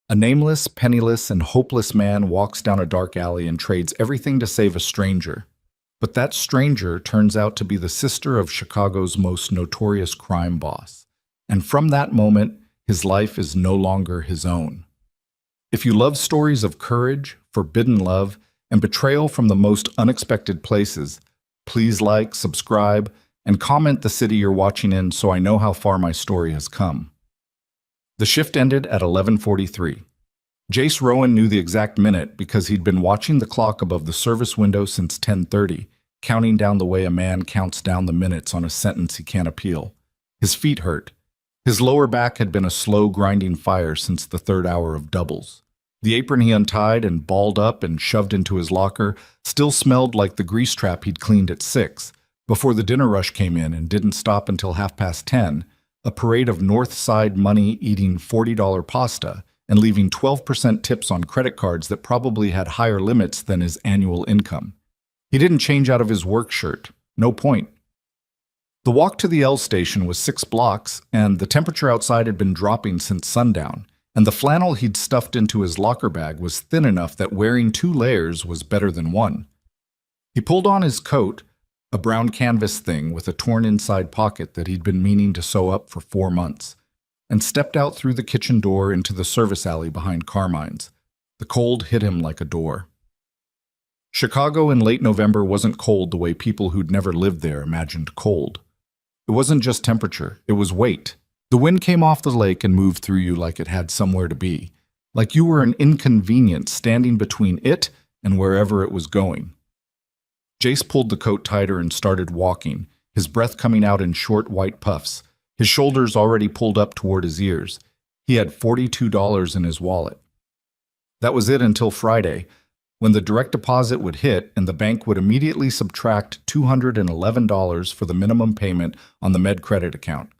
A nameless, penniless, and hopeless man walks down a dark alley and trades everything to save a stranger. But that stranger turns out to be the sister of Chicago's most notorious crime boss. And from that moment, his life is no longer his own. If you love stories of courage, forbidden love, and betrayal from the most unexpected places, please like, subscribe, and comment the city you're watching in so I know how far my story has come. The shift ended at 11:43. Jace Rowan knew the exact minute because he'd been watching the clock above the service window since 10:30, counting down the way a man counts down the minutes on a sentence he can't appeal. His feet hurt. His lower back had been a slow grinding fire since the third hour of doubles. The apron he untied and balled up and shoved into his locker still smelled like the grease trap he'd cleaned at 6, before the dinner rush came in and didn't stop until 10:30, a parade of North Side money eating $40 pasta and leaving 12% tips on credit cards that probably had higher limits than his annual income. He didn't change out of his work shirt. No point. The walk to the L station was 6 blocks, and the temperature outside had been dropping since sundown, and the flannel he'd stuffed into his locker bag was thin enough that wearing 2 layers was better than 1. He pulled on his coat, a brown canvas thing with a torn inside pocket that he'd been meaning to sew up for 4 months, and stepped out through the kitchen door into the service alley behind Carmine's. The cold hit him like a door. Chicago in late November wasn't cold the way people who'd never lived there imagined cold. It wasn't just temperature, it was weight. The wind came off the lake and moved through you like it had somewhere to be, like you were an inconvenience standing between it and wherever it was going. Jace pulled the coat tighter and started walking, his breath coming out in short white puffs, his shoulders already pulled up toward his ears. He had $42 in his wallet. That was it until Friday, when the direct deposit would hit and the bank would immediately subtract $211 for the minimum payment on the MedCredit account,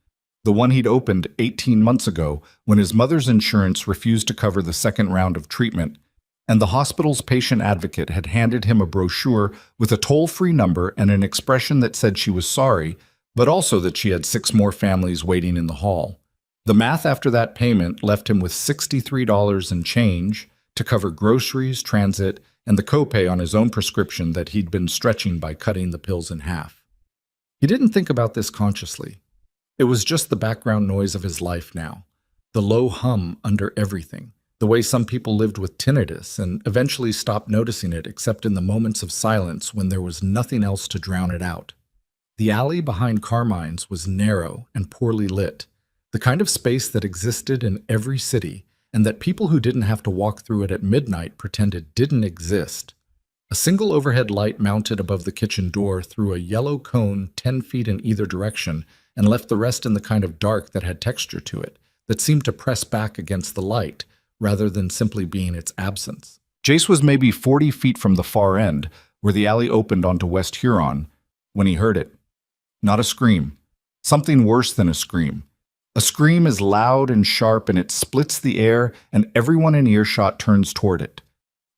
the one he'd opened 18 months ago when his mother's insurance refused to cover the second round of treatment, and the hospital's patient advocate had handed him a brochure with a toll-free number and an expression that said she was sorry, but also that she had 6 more families waiting in the hall. The math after that payment left him with $63 and change to cover groceries, transit, and the copay on his own prescription that he'd been stretching by cutting the pills in half. He didn't think about this consciously. It was just the background noise of his life now, the low hum under everything, the way some people lived with tinnitus and eventually stopped noticing it except in the moments of silence when there was nothing else to drown it out. The alley behind Carmine's was narrow and poorly lit, the kind of space that existed in every city and that people who didn't have to walk through it at midnight pretended didn't exist. A single overhead light mounted above the kitchen door threw a yellow cone 10 feet in either direction and left the rest in the kind of dark that had texture to it, that seemed to press back against the light, rather than simply being its absence. Jace was maybe 40 feet from the far end, where the alley opened onto West Huron, when he heard it. Not a scream. Something worse than a scream. A scream is loud and sharp and it splits the air and everyone in earshot turns toward it.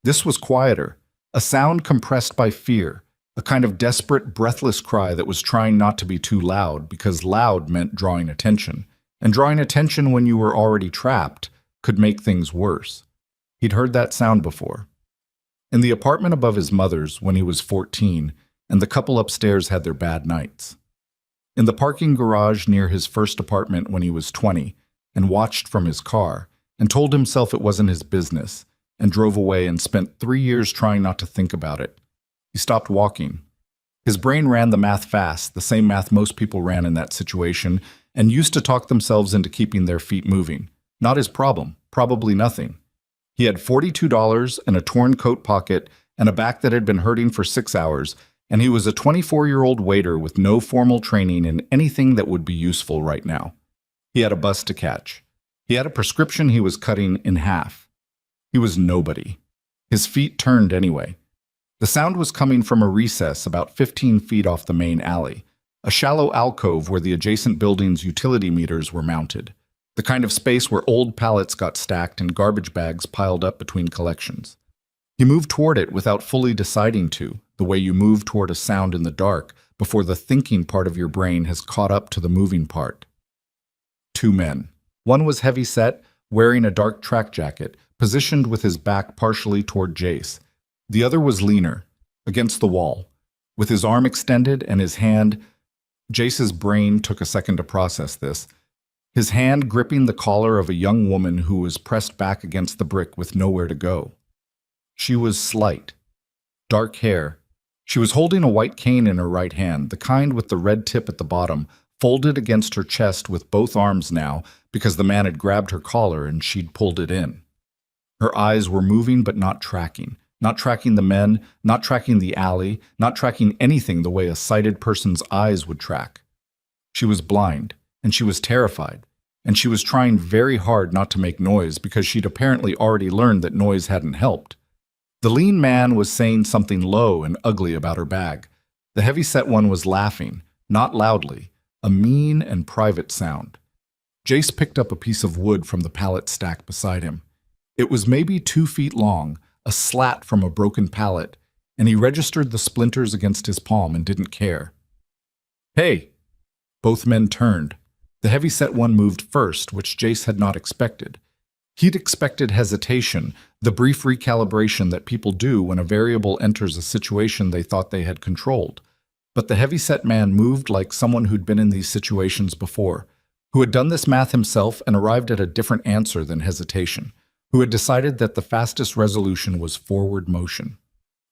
This was quieter, a sound compressed by fear, a kind of desperate, breathless cry that was trying not to be too loud because loud meant drawing attention, and drawing attention when you were already trapped could make things worse. He'd heard that sound before. In the apartment above his mother's when he was 14, and the couple upstairs had their bad nights. In the parking garage near his first apartment when he was 20, and watched from his car, and told himself it wasn't his business, and drove away and spent 3 years trying not to think about it. He stopped walking. His brain ran the math fast, the same math most people ran in that situation, and used to talk themselves into keeping their feet moving. Not his problem, probably nothing. He had $42 and a torn coat pocket and a back that had been hurting for 6 hours, and he was a 24-year-old waiter with no formal training in anything that would be useful right now. He had a bus to catch. He had a prescription he was cutting in half. He was nobody. His feet turned anyway. The sound was coming from a recess about 15 feet off the main alley, a shallow alcove where the adjacent building's utility meters were mounted, the kind of space where old pallets got stacked and garbage bags piled up between collections. He moved toward it without fully deciding to, the way you move toward a sound in the dark before the thinking part of your brain has caught up to the moving part. 2 men. One was heavy-set, wearing a dark track jacket, positioned with his back partially toward Jace. The other was leaner, against the wall, with his arm extended and his hand. Jace's brain took a second to process this. His hand gripping the collar of a young woman who was pressed back against the brick with nowhere to go. She was slight. Dark hair. She was holding a white cane in her right hand, the kind with the red tip at the bottom, folded against her chest with both arms now because the man had grabbed her collar and she'd pulled it in. Her eyes were moving but not tracking the men, not tracking the alley, not tracking anything the way a sighted person's eyes would track. She was blind, and she was terrified, and she was trying very hard not to make noise because she'd apparently already learned that noise hadn't helped. The lean man was saying something low and ugly about her bag. The heavy-set one was laughing, not loudly, a mean and private sound. Jace picked up a piece of wood from the pallet stack beside him. It was maybe 2 feet long, a slat from a broken pallet, and he registered the splinters against his palm and didn't care. "Hey!" Both men turned. The heavy-set one moved first, which Jace had not expected. He'd expected hesitation, the brief recalibration that people do when a variable enters a situation they thought they had controlled. But the heavy-set man moved like someone who'd been in these situations before, who had done this math himself and arrived at a different answer than hesitation, who had decided that the fastest resolution was forward motion.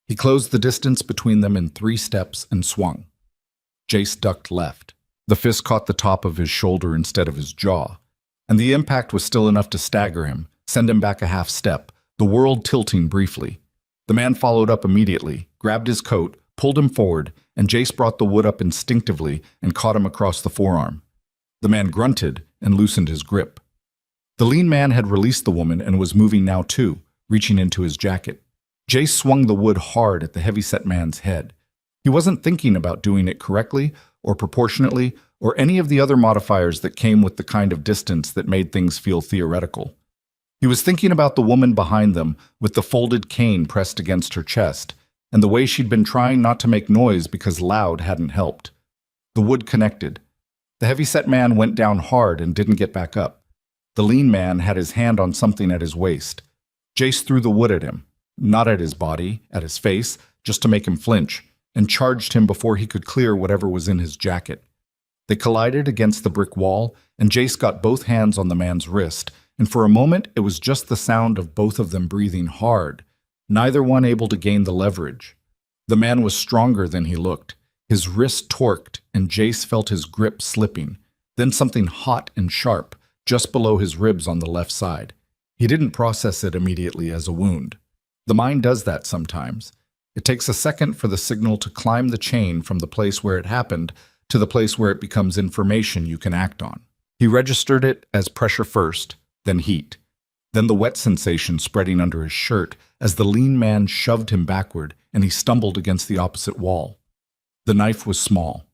He closed the distance between them in 3 steps and swung. Jace ducked left. The fist caught the top of his shoulder instead of his jaw, and the impact was still enough to stagger him, send him back a half step, the world tilting briefly. The man followed up immediately, grabbed his coat, pulled him forward, and Jace brought the wood up instinctively and caught him across the forearm. The man grunted and loosened his grip. The lean man had released the woman and was moving now too, reaching into his jacket. Jace swung the wood hard at the heavy-set man's head. He wasn't thinking about doing it correctly or proportionately or any of the other modifiers that came with the kind of distance that made things feel theoretical. He was thinking about the woman behind them with the folded cane pressed against her chest and the way she'd been trying not to make noise because loud hadn't helped. The wood connected. The heavy-set man went down hard and didn't get back up. The lean man had his hand on something at his waist. Jace threw the wood at him, not at his body, at his face, just to make him flinch, and charged him before he could clear whatever was in his jacket. They collided against the brick wall, and Jace got both hands on the man's wrist, and for a moment it was just the sound of both of them breathing hard, neither one able to gain the leverage. The man was stronger than he looked. His wrist torqued, and Jace felt his grip slipping, then something hot and sharp, just below his ribs on the left side. He didn't process it immediately as a wound. The mind does that sometimes. It takes a second for the signal to climb the chain from the place where it happened to the place where it becomes information you can act on. He registered it as pressure first, then heat, then the wet sensation spreading under his shirt as the lean man shoved him backward and he stumbled against the opposite wall. The knife was small,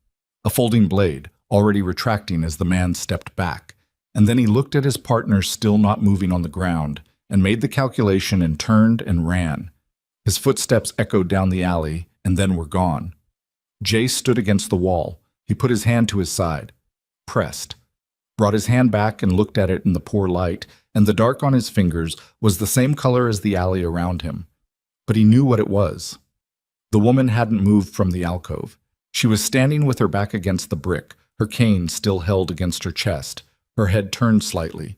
a folding blade, already retracting as the man stepped back, and then he looked at his partner still not moving on the ground and made the calculation and turned and ran. His footsteps echoed down the alley and then were gone. Jace stood against the wall. He put his hand to his side, pressed, brought his hand back and looked at it in the poor light, and the dark on his fingers was the same color as the alley around him. But he knew what it was. The woman hadn't moved from the alcove. She was standing with her back against the brick, her cane still held against her chest, her head turned slightly,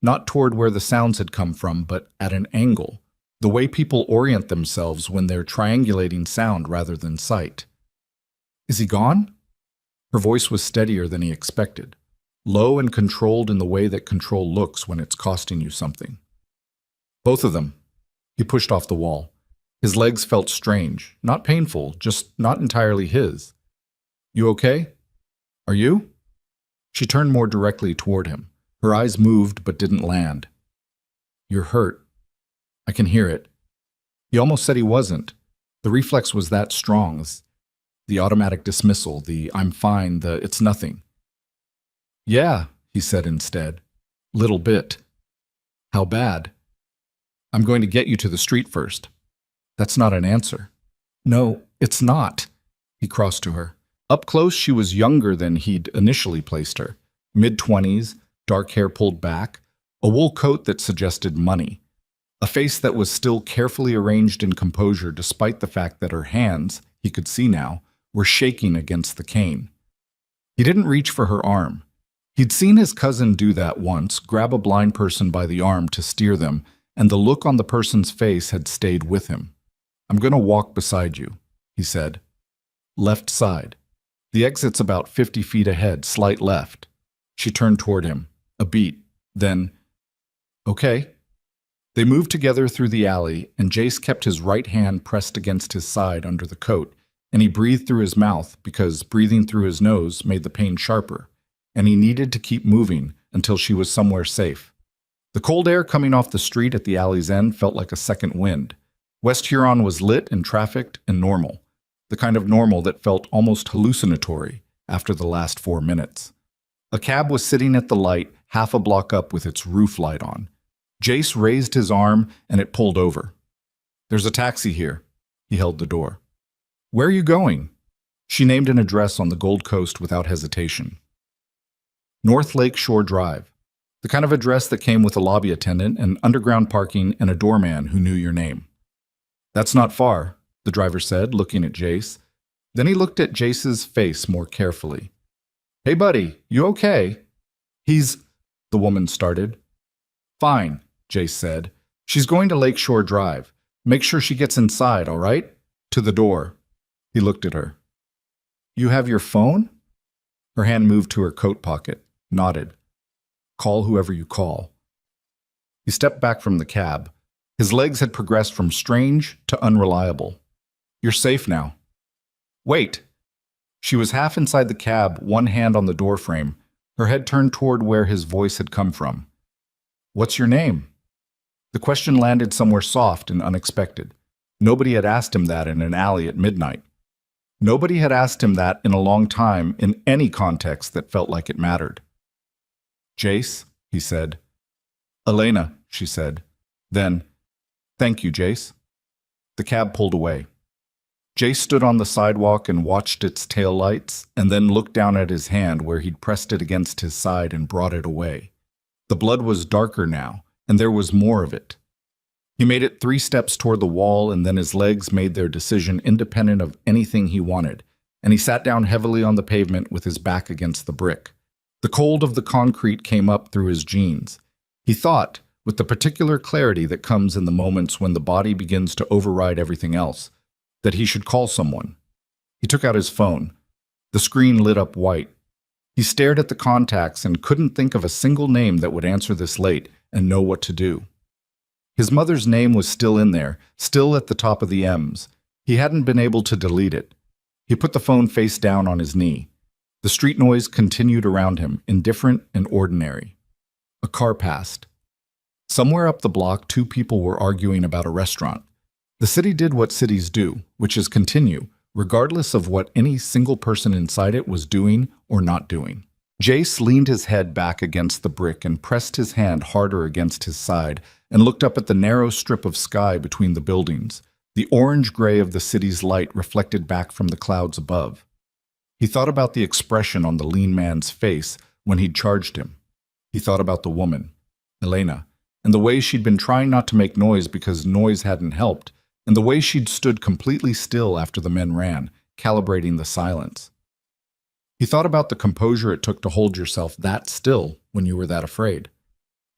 not toward where the sounds had come from, but at an angle, the way people orient themselves when they're triangulating sound rather than sight. "Is he gone?" Her voice was steadier than he expected, low and controlled in the way that control looks when it's costing you something. "Both of them." He pushed off the wall. His legs felt strange, not painful, just not entirely his. "You okay? Are you?" She turned more directly toward him. Her eyes moved but didn't land. "You're hurt. I can hear it." He almost said he wasn't. The reflex was that strong. The automatic dismissal, the "I'm fine," the "it's nothing." "Yeah," he said instead. "Little bit." "How bad?" "I'm going to get you to the street first." That's not an answer. "No, it's not." He crossed to her. Up close, she was younger than he'd initially placed her. Mid-20s, dark hair pulled back, a wool coat that suggested money, a face that was still carefully arranged in composure despite the fact that her hands, he could see now, were shaking against the cane. He didn't reach for her arm. He'd seen his cousin do that once, grab a blind person by the arm to steer them, and the look on the person's face had stayed with him. "I'm going to walk beside you," he said. "Left side. The exit's about 50 feet ahead, slight left." She turned toward him. A beat. Then, "Okay." They moved together through the alley, and Jace kept his right hand pressed against his side under the coat, and he breathed through his mouth because breathing through his nose made the pain sharper, and he needed to keep moving until she was somewhere safe. The cold air coming off the street at the alley's end felt like a second wind. West Huron was lit and trafficked and normal, the kind of normal that felt almost hallucinatory after the last 4 minutes. A cab was sitting at the light half a block up with its roof light on. Jace raised his arm and it pulled over. "There's a taxi here." He held the door. "Where are you going?" She named an address on the Gold Coast without hesitation. North Lake Shore Drive, the kind of address that came with a lobby attendant and underground parking and a doorman who knew your name. "That's not far," the driver said, looking at Jace. Then he looked at Jace's face more carefully. "Hey buddy, you okay?" The woman started. "Fine," Jace said. "She's going to Lakeshore Drive. Make sure she gets inside, all right? To the door." He looked at her. "You have your phone?" Her hand moved to her coat pocket, nodded. "Call whoever you call." He stepped back from the cab. His legs had progressed from strange to unreliable. "You're safe now." "Wait." She was half inside the cab, one hand on the doorframe, her head turned toward where his voice had come from. "What's your name?" The question landed somewhere soft and unexpected. Nobody had asked him that in an alley at midnight. Nobody had asked him that in a long time in any context that felt like it mattered. "Jace," he said. "Elena," she said. Then, "Thank you, Jace." The cab pulled away. Jace stood on the sidewalk and watched its taillights, and then looked down at his hand where he'd pressed it against his side and brought it away. The blood was darker now, and there was more of it. He made it 3 steps toward the wall, and then his legs made their decision independent of anything he wanted, and he sat down heavily on the pavement with his back against the brick. The cold of the concrete came up through his jeans. He thought, with the particular clarity that comes in the moments when the body begins to override everything else, that he should call someone. He took out his phone. The screen lit up white. He stared at the contacts and couldn't think of a single name that would answer this late and know what to do. His mother's name was still in there, still at the top of the M's. He hadn't been able to delete it. He put the phone face down on his knee. The street noise continued around him, indifferent and ordinary. A car passed. Somewhere up the block, 2 people were arguing about a restaurant. The city did what cities do, which is continue, regardless of what any single person inside it was doing or not doing. Jace leaned his head back against the brick and pressed his hand harder against his side and looked up at the narrow strip of sky between the buildings, the orange-gray of the city's light reflected back from the clouds above. He thought about the expression on the lean man's face when he'd charged him. He thought about the woman, Elena, and the way she'd been trying not to make noise because noise hadn't helped, and the way she'd stood completely still after the men ran, calibrating the silence. He thought about the composure it took to hold yourself that still when you were that afraid.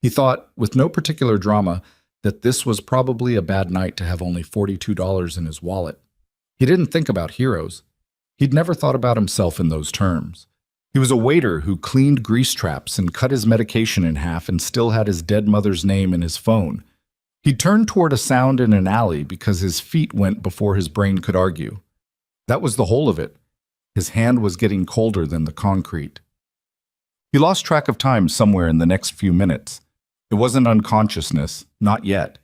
He thought, with no particular drama, that this was probably a bad night to have only $42 in his wallet. He didn't think about heroes. He'd never thought about himself in those terms. He was a waiter who cleaned grease traps and cut his medication in half and still had his dead mother's name in his phone. He turned toward a sound in an alley because his feet went before his brain could argue. That was the whole of it. His hand was getting colder than the concrete. He lost track of time somewhere in the next few minutes. It wasn't unconsciousness, not yet.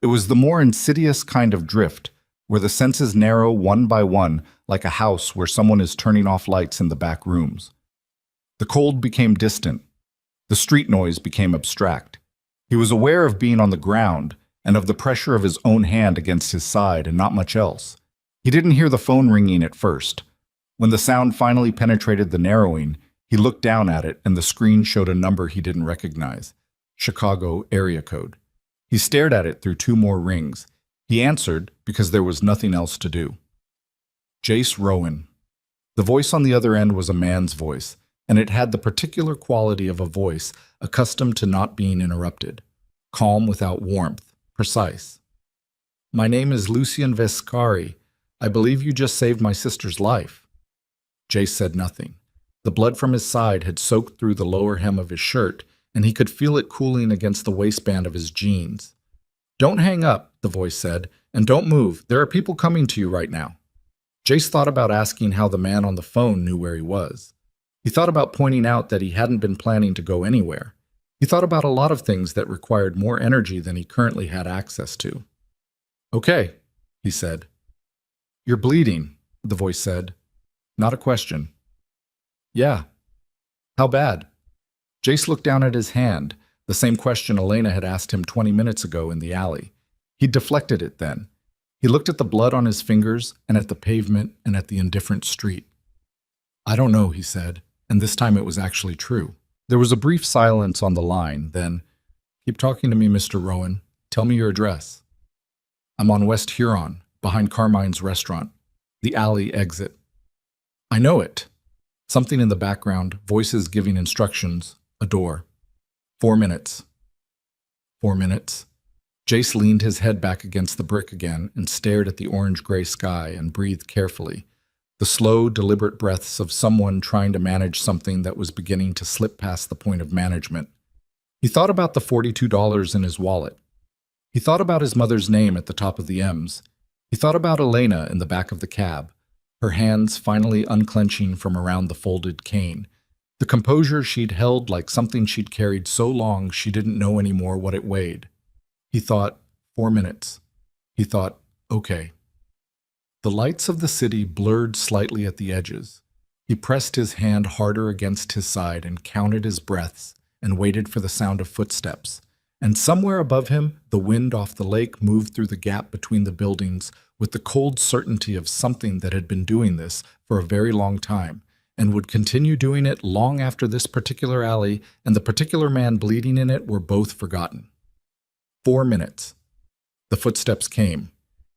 It was the more insidious kind of drift, where the senses narrow one by one like a house where someone is turning off lights in the back rooms. The cold became distant. The street noise became abstract. He was aware of being on the ground and of the pressure of his own hand against his side and not much else. He didn't hear the phone ringing at first. When the sound finally penetrated the narrowing, he looked down at it and the screen showed a number he didn't recognize. Chicago area code. He stared at it through 2 more rings. He answered because there was nothing else to do. Jace Rowan. The voice on the other end was a man's voice, and it had the particular quality of a voice accustomed to not being interrupted. Calm without warmth, precise. My name is Lucian Vescari. I believe you just saved my sister's life. Jace said nothing. The blood from his side had soaked through the lower hem of his shirt, and he could feel it cooling against the waistband of his jeans. Don't hang up, the voice said, and don't move. There are people coming to you right now. Jace thought about asking how the man on the phone knew where he was. He thought about pointing out that he hadn't been planning to go anywhere. He thought about a lot of things that required more energy than he currently had access to. Okay, he said. You're bleeding, the voice said. Not a question. Yeah. How bad? Jace looked down at his hand, the same question Elena had asked him 20 minutes ago in the alley. He deflected it then. He looked at the blood on his fingers and at the pavement and at the indifferent street. I don't know, he said, and this time it was actually true. There was a brief silence on the line, then, keep talking to me, Mr. Rowan. Tell me your address. I'm on West Huron, behind Carmine's restaurant. The alley exit. I know it. Something in the background, voices giving instructions, a door. 4 minutes. 4 minutes. Jace leaned his head back against the brick again and stared at the orange-gray sky and breathed carefully, the slow, deliberate breaths of someone trying to manage something that was beginning to slip past the point of management. He thought about the $42 in his wallet. He thought about his mother's name at the top of the M's. He thought about Elena in the back of the cab, her hands finally unclenching from around the folded cane, the composure she'd held like something she'd carried so long she didn't know anymore what it weighed. He thought, 4 minutes. He thought, okay. The lights of the city blurred slightly at the edges. He pressed his hand harder against his side and counted his breaths and waited for the sound of footsteps. And somewhere above him, the wind off the lake moved through the gap between the buildings with the cold certainty of something that had been doing this for a very long time and would continue doing it long after this particular alley and the particular man bleeding in it were both forgotten. 4 minutes. The footsteps came,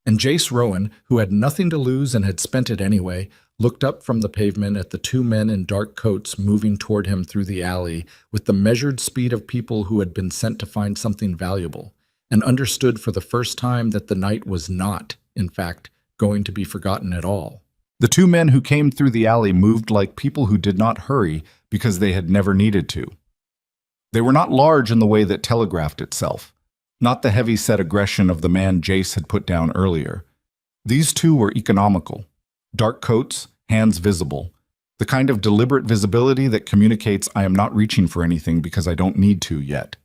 and Jace Rowan, who had nothing to lose and had spent it anyway, looked up from the pavement at the 2 men in dark coats moving toward him through the alley with the measured speed of people who had been sent to find something valuable, and understood for the first time that the night was not, in fact, going to be forgotten at all. The 2 men who came through the alley moved like people who did not hurry because they had never needed to. They were not large in the way that telegraphed itself, not the heavy-set aggression of the man Jace had put down earlier. These 2 were economical. Dark coats, hands visible. The kind of deliberate visibility that communicates I am not reaching for anything because I don't need to yet.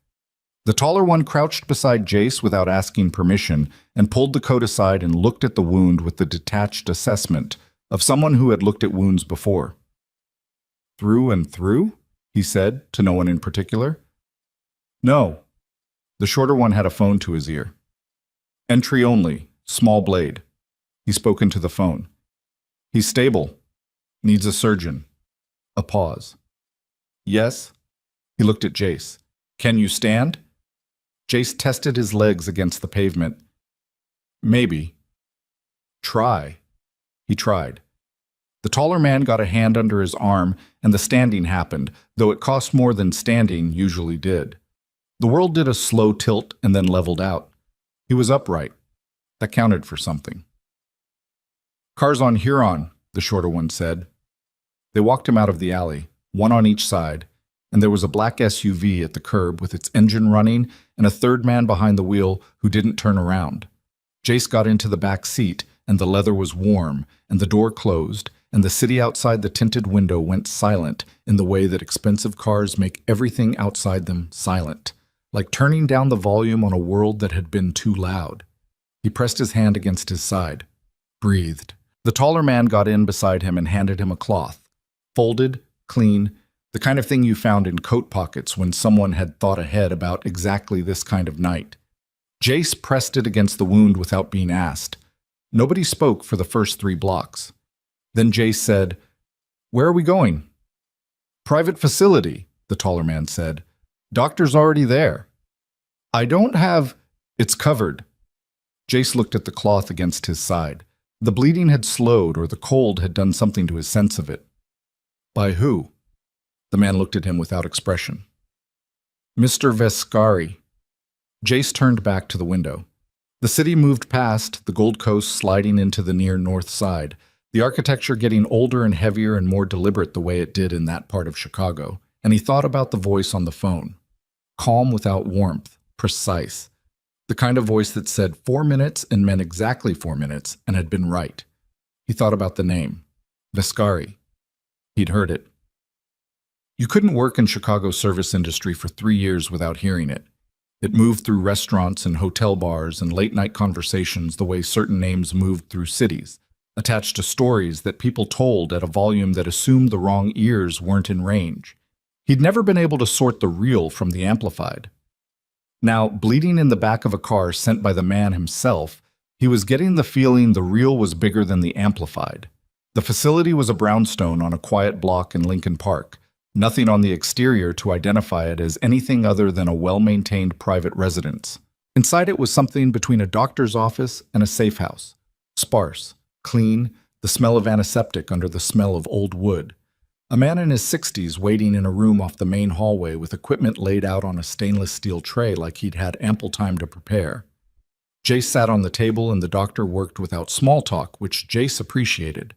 The taller one crouched beside Jace without asking permission and pulled the coat aside and looked at the wound with the detached assessment of someone who had looked at wounds before. Through and through? He said, to no one in particular. No. The shorter one had a phone to his ear. Entry only, small blade. He spoke into the phone. He's stable. Needs a surgeon. A pause. Yes? He looked at Jace. Can you stand? Jace tested his legs against the pavement. Maybe. Try. He tried. The taller man got a hand under his arm, and the standing happened, though it cost more than standing usually did. The world did a slow tilt and then leveled out. He was upright. That counted for something. Cars on Huron, the shorter one said. They walked him out of the alley, 1 on each side, and there was a black SUV at the curb with its engine running and a 3rd man behind the wheel who didn't turn around. Jace got into the back seat, and the leather was warm, and the door closed, and the city outside the tinted window went silent in the way that expensive cars make everything outside them silent, like turning down the volume on a world that had been too loud. He pressed his hand against his side, breathed. The taller man got in beside him and handed him a cloth. Folded, clean, the kind of thing you found in coat pockets when someone had thought ahead about exactly this kind of night. Jace pressed it against the wound without being asked. Nobody spoke for the first 3 blocks. Then Jace said, "Where are we going?" "Private facility," the taller man said. "Doctor's already there." I don't have... It's covered. Jace looked at the cloth against his side. The bleeding had slowed, or the cold had done something to his sense of it. By who? The man looked at him without expression. Mr. Vescari. Jace turned back to the window. The city moved past, the Gold Coast sliding into the near north side, the architecture getting older and heavier and more deliberate the way it did in that part of Chicago, and he thought about the voice on the phone. Calm without warmth, precise. The kind of voice that said 4 minutes and meant exactly 4 minutes and had been right. He thought about the name. Vescari. He'd heard it. You couldn't work in Chicago's service industry for 3 years without hearing it. It moved through restaurants and hotel bars and late-night conversations the way certain names moved through cities, attached to stories that people told at a volume that assumed the wrong ears weren't in range. He'd never been able to sort the real from the amplified. Now, bleeding in the back of a car sent by the man himself, he was getting the feeling the real was bigger than the amplified. The facility was a brownstone on a quiet block in Lincoln Park, nothing on the exterior to identify it as anything other than a well-maintained private residence. Inside it was something between a doctor's office and a safe house. Sparse, clean, the smell of antiseptic under the smell of old wood. A man in his 60s waiting in a room off the main hallway with equipment laid out on a stainless steel tray like he'd had ample time to prepare. Jace sat on the table and the doctor worked without small talk, which Jace appreciated.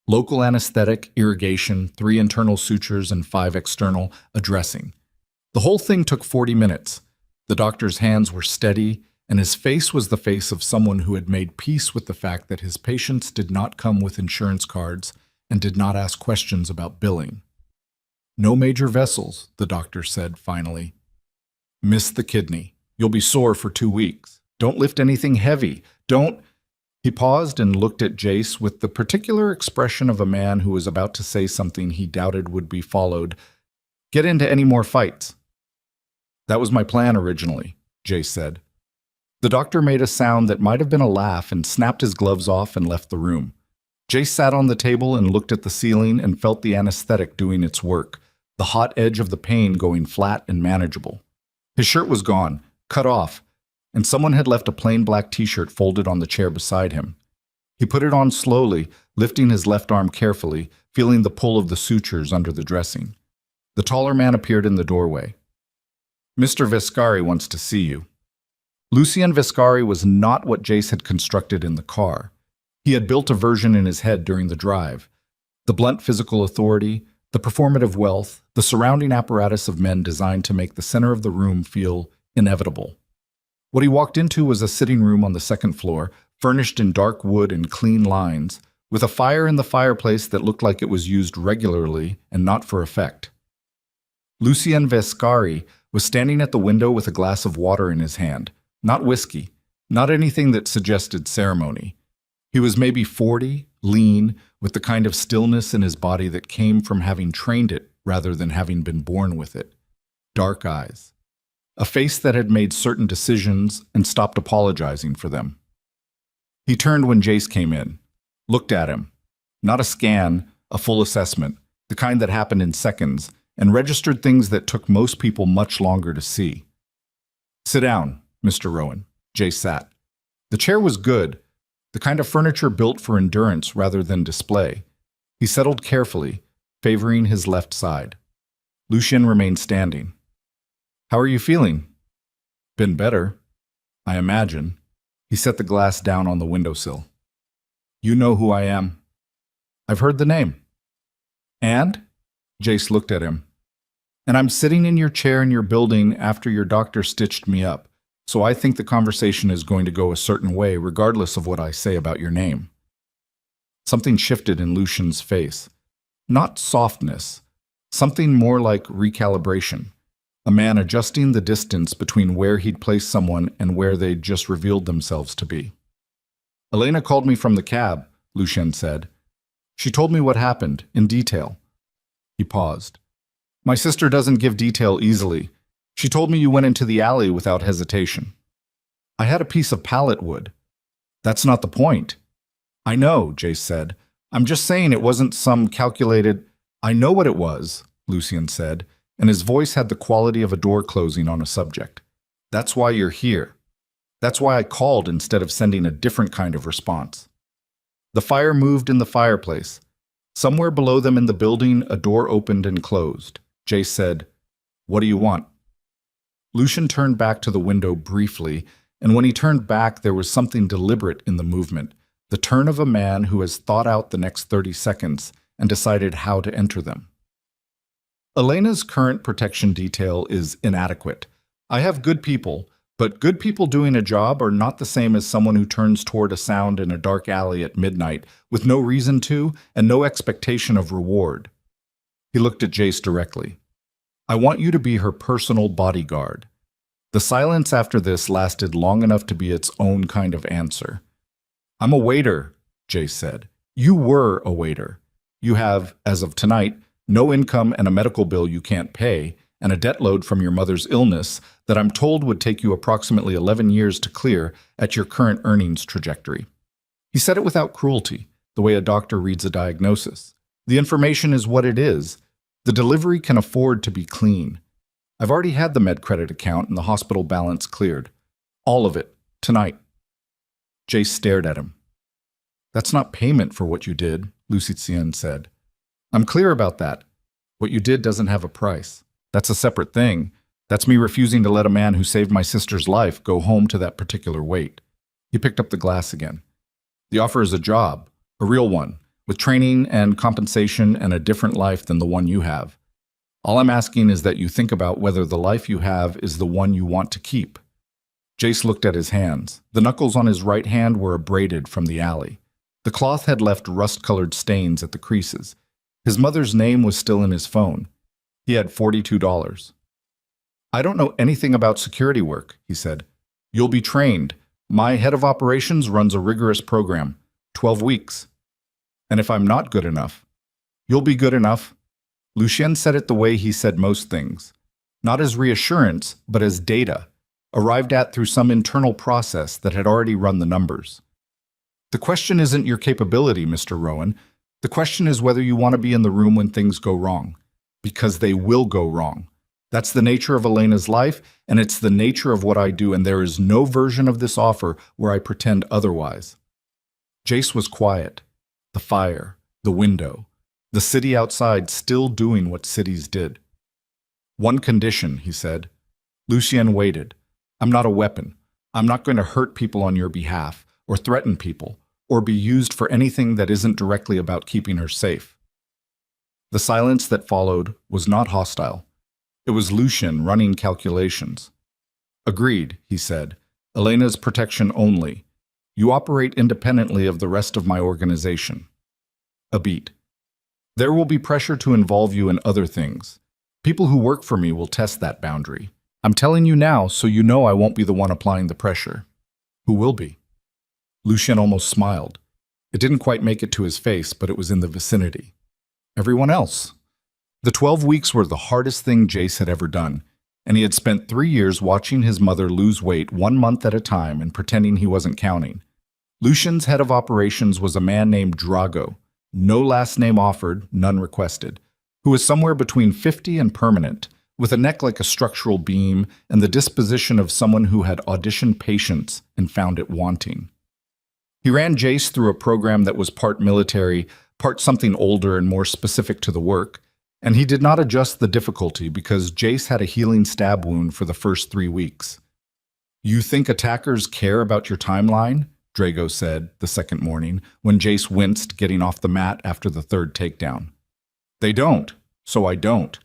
Local anesthetic, irrigation, 3 internal sutures and 5 external, a dressing. The whole thing took 40 minutes. The doctor's hands were steady, and his face was the face of someone who had made peace with the fact that his patients did not come with insurance cards and did not ask questions about billing. No major vessels, the doctor said finally. Miss the kidney. You'll be sore for 2 weeks. Don't lift anything heavy. Don't... He paused and looked at Jace with the particular expression of a man who was about to say something he doubted would be followed. Get into any more fights. That was my plan originally, Jace said. The doctor made a sound that might have been a laugh and snapped his gloves off and left the room. Jace sat on the table and looked at the ceiling and felt the anesthetic doing its work, the hot edge of the pain going flat and manageable. His shirt was gone, cut off, and someone had left a plain black t-shirt folded on the chair beside him. He put it on slowly, lifting his left arm carefully, feeling the pull of the sutures under the dressing. The taller man appeared in the doorway. Mr. Vescari wants to see you. Lucien Vescari was not what Jace had constructed in the car. He had built a version in his head during the drive. The blunt physical authority, the performative wealth, the surrounding apparatus of men designed to make the center of the room feel inevitable. What he walked into was a sitting room on the 2nd floor, furnished in dark wood and clean lines, with a fire in the fireplace that looked like it was used regularly and not for effect. Lucien Vescari was standing at the window with a glass of water in his hand, not whiskey, not anything that suggested ceremony. He was maybe 40, lean, with the kind of stillness in his body that came from having trained it rather than having been born with it. Dark eyes. A face that had made certain decisions and stopped apologizing for them. He turned when Jace came in, looked at him. Not a scan, a full assessment, the kind that happened in seconds, and registered things that took most people much longer to see. Sit down, Mr. Rowan. Jace sat. The chair was good, the kind of furniture built for endurance rather than display. He settled carefully, favoring his left side. Lucien remained standing. How are you feeling? Been better, I imagine. He set the glass down on the windowsill. You know who I am. I've heard the name. And? Jace looked at him. And I'm sitting in your chair in your building after your doctor stitched me up, so I think the conversation is going to go a certain way regardless of what I say about your name. Something shifted in Lucien's face. Not softness. Something more like recalibration. A man adjusting the distance between where he'd placed someone and where they'd just revealed themselves to be. Elena called me from the cab, Lucien said. She told me what happened, in detail. He paused. My sister doesn't give detail easily. She told me you went into the alley without hesitation. I had a piece of pallet wood. That's not the point. I know, Jace said. I'm just saying it wasn't some calculated... I know what it was, Lucien said, and his voice had the quality of a door closing on a subject. That's why you're here. That's why I called instead of sending a different kind of response. The fire moved in the fireplace. Somewhere below them in the building, a door opened and closed. Jace said, "What do you want?" Lucian turned back to the window briefly, and when he turned back, there was something deliberate in the movement, the turn of a man who has thought out the next 30 seconds and decided how to enter them. Elena's current protection detail is inadequate. I have good people, but good people doing a job are not the same as someone who turns toward a sound in a dark alley at midnight with no reason to and no expectation of reward. He looked at Jace directly. "I want you to be her personal bodyguard." The silence after this lasted long enough to be its own kind of answer. "I'm a waiter," Jace said. "You were a waiter. You have, as of tonight, no income and a medical bill you can't pay, and a debt load from your mother's illness that I'm told would take you approximately 11 years to clear at your current earnings trajectory." He said it without cruelty, the way a doctor reads a diagnosis. The information is what it is. The delivery can afford to be clean. I've already had the MedCredit account and the hospital balance cleared. All of it, tonight. Jace stared at him. "That's not payment for what you did," Lucien said. "I'm clear about that. What you did doesn't have a price. That's a separate thing. That's me refusing to let a man who saved my sister's life go home to that particular weight." He picked up the glass again. "The offer is a job, a real one, with training and compensation and a different life than the one you have. All I'm asking is that you think about whether the life you have is the one you want to keep." Jace looked at his hands. The knuckles on his right hand were abraded from the alley. The cloth had left rust-colored stains at the creases. His mother's name was still in his phone. He had $42. "I don't know anything about security work," he said. "You'll be trained. My head of operations runs a rigorous program, 12 weeks. And if I'm not good enough, you'll be good enough." Lucien said it the way he said most things, not as reassurance, but as data, arrived at through some internal process that had already run the numbers. "The question isn't your capability, Mr. Rowan. The question is whether you want to be in the room when things go wrong. Because they will go wrong. That's the nature of Elena's life, and it's the nature of what I do, and there is no version of this offer where I pretend otherwise." Jace was quiet. The fire, the window, the city outside still doing what cities did. "One condition," he said. Lucien waited. "I'm not a weapon. I'm not going to hurt people on your behalf, or threaten people, or be used for anything that isn't directly about keeping her safe." The silence that followed was not hostile. It was Lucien running calculations. "Agreed," he said. "Elena's protection only. You operate independently of the rest of my organization." A beat. "There will be pressure to involve you in other things. People who work for me will test that boundary. I'm telling you now so you know I won't be the one applying the pressure." "Who will be?" Lucien almost smiled. It didn't quite make it to his face, but it was in the vicinity. "Everyone else." The 12 weeks were the hardest thing Jace had ever done, and he had spent 3 years watching his mother lose weight 1 month at a time and pretending he wasn't counting. Lucien's head of operations was a man named Drago, no last name offered, none requested, who was somewhere between 50 and permanent, with a neck like a structural beam and the disposition of someone who had auditioned patience and found it wanting. He ran Jace through a program that was part military, part something older and more specific to the work, and he did not adjust the difficulty because Jace had a healing stab wound for the first 3 weeks. "You think attackers care about your timeline?" Drago said the second morning, when Jace winced getting off the mat after the third takedown. "They don't, so I don't."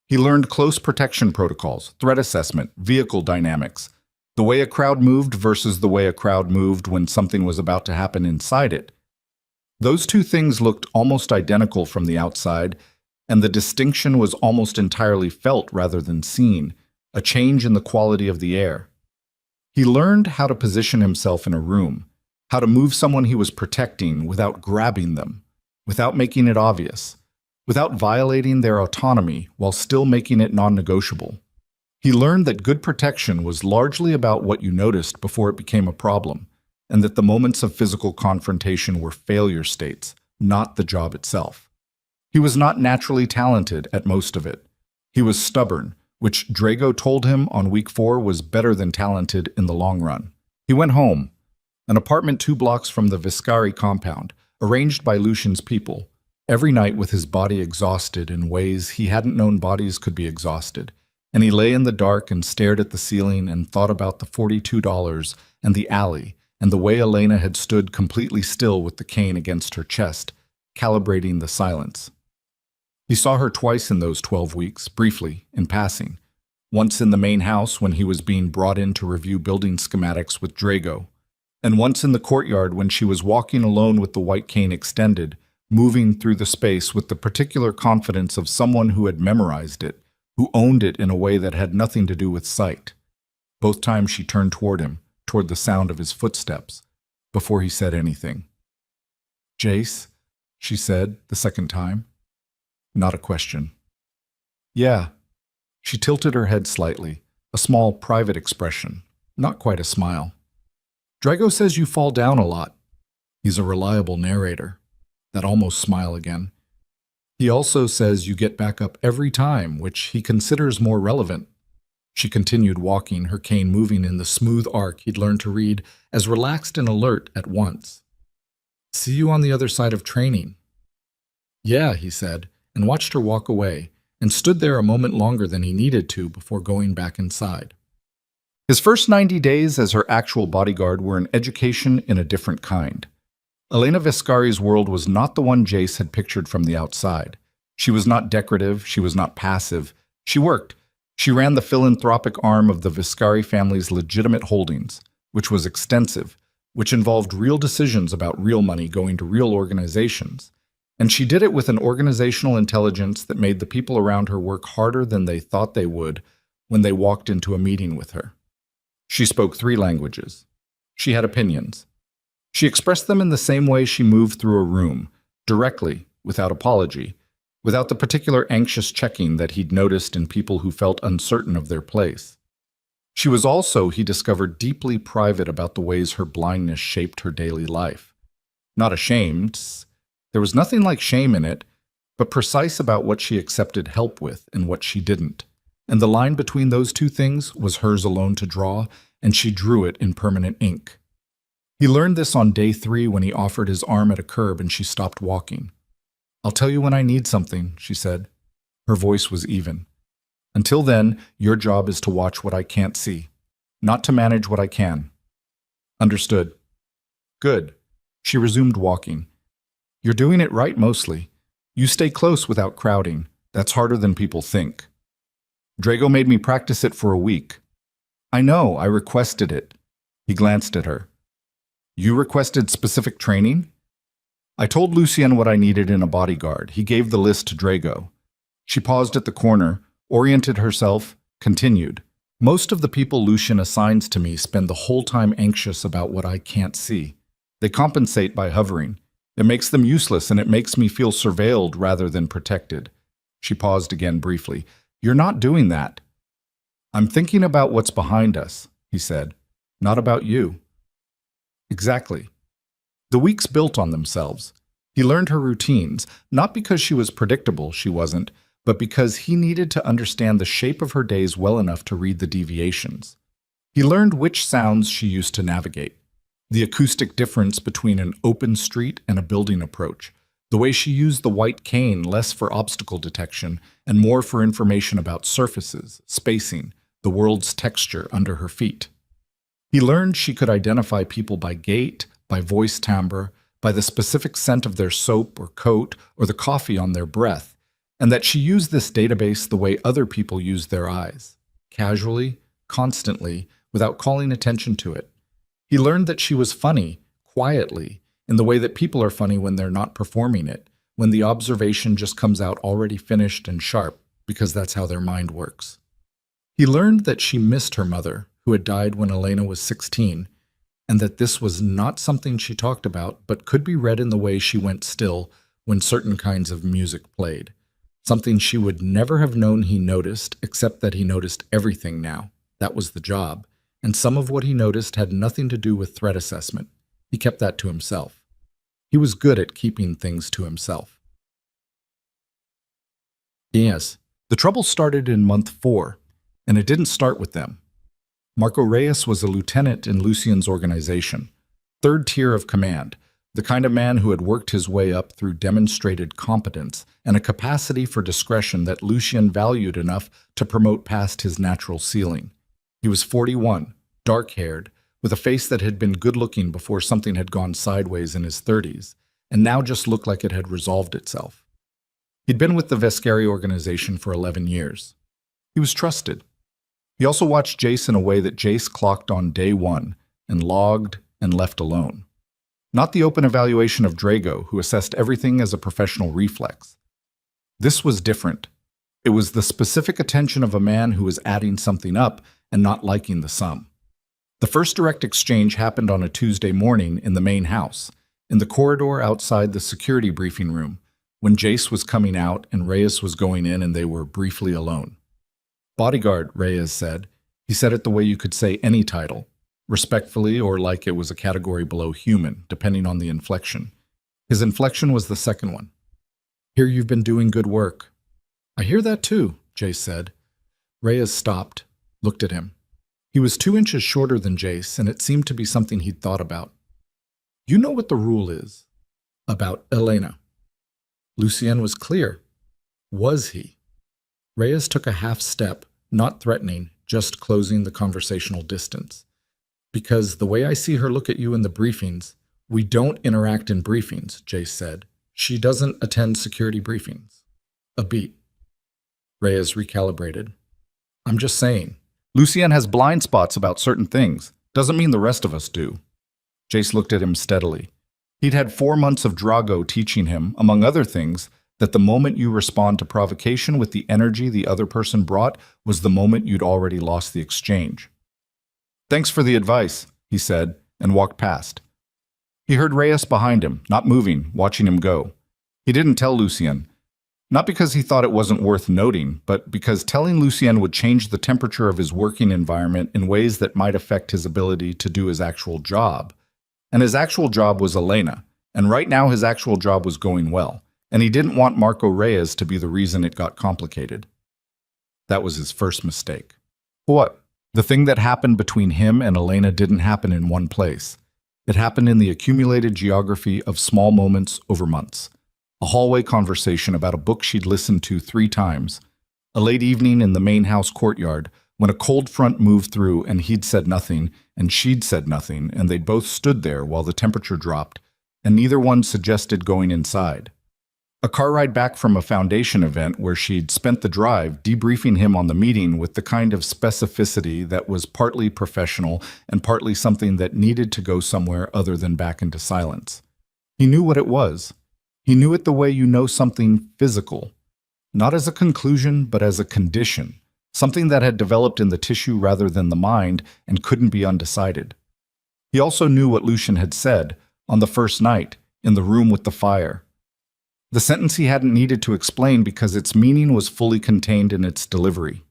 He learned close protection protocols, threat assessment, vehicle dynamics, the way a crowd moved versus the way a crowd moved when something was about to happen inside it. Those two things looked almost identical from the outside, and the distinction was almost entirely felt rather than seen, a change in the quality of the air. He learned how to position himself in a room, how to move someone he was protecting without grabbing them, without making it obvious, without violating their autonomy while still making it non-negotiable. He learned that good protection was largely about what you noticed before it became a problem, and that the moments of physical confrontation were failure states, not the job itself. He was not naturally talented at most of it. He was stubborn, which Drago told him on week 4 was better than talented in the long run. He went home, an apartment 2 blocks from the Viscari compound, arranged by Lucian's people, every night with his body exhausted in ways he hadn't known bodies could be exhausted. And he lay in the dark and stared at the ceiling and thought about the $42 and the alley and the way Elena had stood completely still with the cane against her chest, calibrating the silence. He saw her twice in those 12 weeks, briefly, in passing. Once in the main house when he was being brought in to review building schematics with Drago, and once in the courtyard when she was walking alone with the white cane extended, moving through the space with the particular confidence of someone who had memorized it, who owned it in a way that had nothing to do with sight. Both times she turned toward him, toward the sound of his footsteps, before he said anything. "Jace," she said the second time. Not a question. "Yeah." She tilted her head slightly, a small private expression, not quite a smile. "Drago says you fall down a lot." He's a reliable narrator. That almost smile again. "He also says you get back up every time, which he considers more relevant." She continued walking, her cane moving in the smooth arc he'd learned to read as relaxed and alert at once. "See you on the other side of training." "Yeah," he said, and watched her walk away, and stood there a moment longer than he needed to before going back inside. His first 90 days as her actual bodyguard were an education in a different kind. Elena Viscari's world was not the one Jace had pictured from the outside. She was not decorative, she was not passive. She worked. She ran the philanthropic arm of the Viscari family's legitimate holdings, which was extensive, which involved real decisions about real money going to real organizations. And she did it with an organizational intelligence that made the people around her work harder than they thought they would when they walked into a meeting with her. She spoke 3 languages. She had opinions. She expressed them in the same way she moved through a room, directly, without apology, without the particular anxious checking that he'd noticed in people who felt uncertain of their place. She was also, he discovered, deeply private about the ways her blindness shaped her daily life. Not ashamed, there was nothing like shame in it, but precise about what she accepted help with and what she didn't. And the line between those 2 things was hers alone to draw, and she drew it in permanent ink. He learned this on day 3 when he offered his arm at a curb and she stopped walking. "I'll tell you when I need something," she said. Her voice was even. "Until then, your job is to watch what I can't see, not to manage what I can." "Understood." "Good." She resumed walking. "You're doing it right mostly. You stay close without crowding. That's harder than people think." "Drago made me practice it for a week." "I know, I requested it." He glanced at her. "You requested specific training?" "I told Lucien what I needed in a bodyguard. He gave the list to Drago." She paused at the corner, oriented herself, continued. "Most of the people Lucien assigns to me spend the whole time anxious about what I can't see. They compensate by hovering. It makes them useless and it makes me feel surveilled rather than protected." She paused again briefly. "You're not doing that." "I'm thinking about what's behind us," he said, "not about you." Exactly. The weeks built on themselves. He learned her routines, not because she was predictable, she wasn't, but because he needed to understand the shape of her days well enough to read the deviations. He learned which sounds she used to navigate, the acoustic difference between an open street and a building approach, the way she used the white cane less for obstacle detection and more for information about surfaces, spacing, the world's texture under her feet. He learned she could identify people by gait, by voice timbre, by the specific scent of their soap or coat or the coffee on their breath, and that she used this database the way other people use their eyes, casually, constantly, without calling attention to it. He learned that she was funny, quietly, in the way that people are funny when they're not performing it, when the observation just comes out already finished and sharp, because that's how their mind works. He learned that she missed her mother, who had died when Elena was 16, and that this was not something she talked about, but could be read in the way she went still when certain kinds of music played. Something she would never have known he noticed, except that he noticed everything now. That was the job. And some of what he noticed had nothing to do with threat assessment. He kept that to himself. He was good at keeping things to himself. Yes, the trouble started in month 4. And it didn't start with them. Marco Reyes was a lieutenant in Lucian's organization, third tier of command, the kind of man who had worked his way up through demonstrated competence and a capacity for discretion that Lucian valued enough to promote past his natural ceiling. He was 41, dark-haired, with a face that had been good-looking before something had gone sideways in his 30s, and now just looked like it had resolved itself. He'd been with the Vescari organization for 11 years. He was trusted. He also watched Jace in a way that Jace clocked on day one and logged and left alone. Not the open evaluation of Drago, who assessed everything as a professional reflex. This was different. It was the specific attention of a man who was adding something up and not liking the sum. The first direct exchange happened on a Tuesday morning in the main house, in the corridor outside the security briefing room, when Jace was coming out and Reyes was going in and they were briefly alone. "Bodyguard," Reyes said. He said it the way you could say any title, respectfully or like it was a category below human, depending on the inflection. His inflection was the second one. "Hear you've been doing good work." "I hear that too," Jace said. Reyes stopped, looked at him. He was 2 inches shorter than Jace, and it seemed to be something he'd thought about. "You know what the rule is about Elena." Lucien was clear. Was he? Reyes took a half step, not threatening, just closing the conversational distance. "Because the way I see her look at you in the briefings, we don't interact in briefings," Jace said. "She doesn't attend security briefings." A beat. Reyes recalibrated. "I'm just saying. Lucien has blind spots about certain things. Doesn't mean the rest of us do." Jace looked at him steadily. He'd had 4 months of Drago teaching him, among other things, that the moment you respond to provocation with the energy the other person brought was the moment you'd already lost the exchange. "Thanks for the advice," he said, and walked past. He heard Reyes behind him, not moving, watching him go. He didn't tell Lucien. Not because he thought it wasn't worth noting, but because telling Lucien would change the temperature of his working environment in ways that might affect his ability to do his actual job. And his actual job was Elena, and right now his actual job was going well, and he didn't want Marco Reyes to be the reason it got complicated. That was his first mistake. What? The thing that happened between him and Elena didn't happen in one place. It happened in the accumulated geography of small moments over months. A hallway conversation about a book she'd listened to 3 times. A late evening in the main house courtyard, when a cold front moved through and he'd said nothing and she'd said nothing, and they'd both stood there while the temperature dropped, and neither one suggested going inside. A car ride back from a foundation event where she'd spent the drive debriefing him on the meeting with the kind of specificity that was partly professional and partly something that needed to go somewhere other than back into silence. He knew what it was. He knew it the way you know something physical, not as a conclusion, but as a condition, something that had developed in the tissue rather than the mind and couldn't be undecided. He also knew what Lucien had said on the first night, in the room with the fire. The sentence he hadn't needed to explain because its meaning was fully contained in its delivery.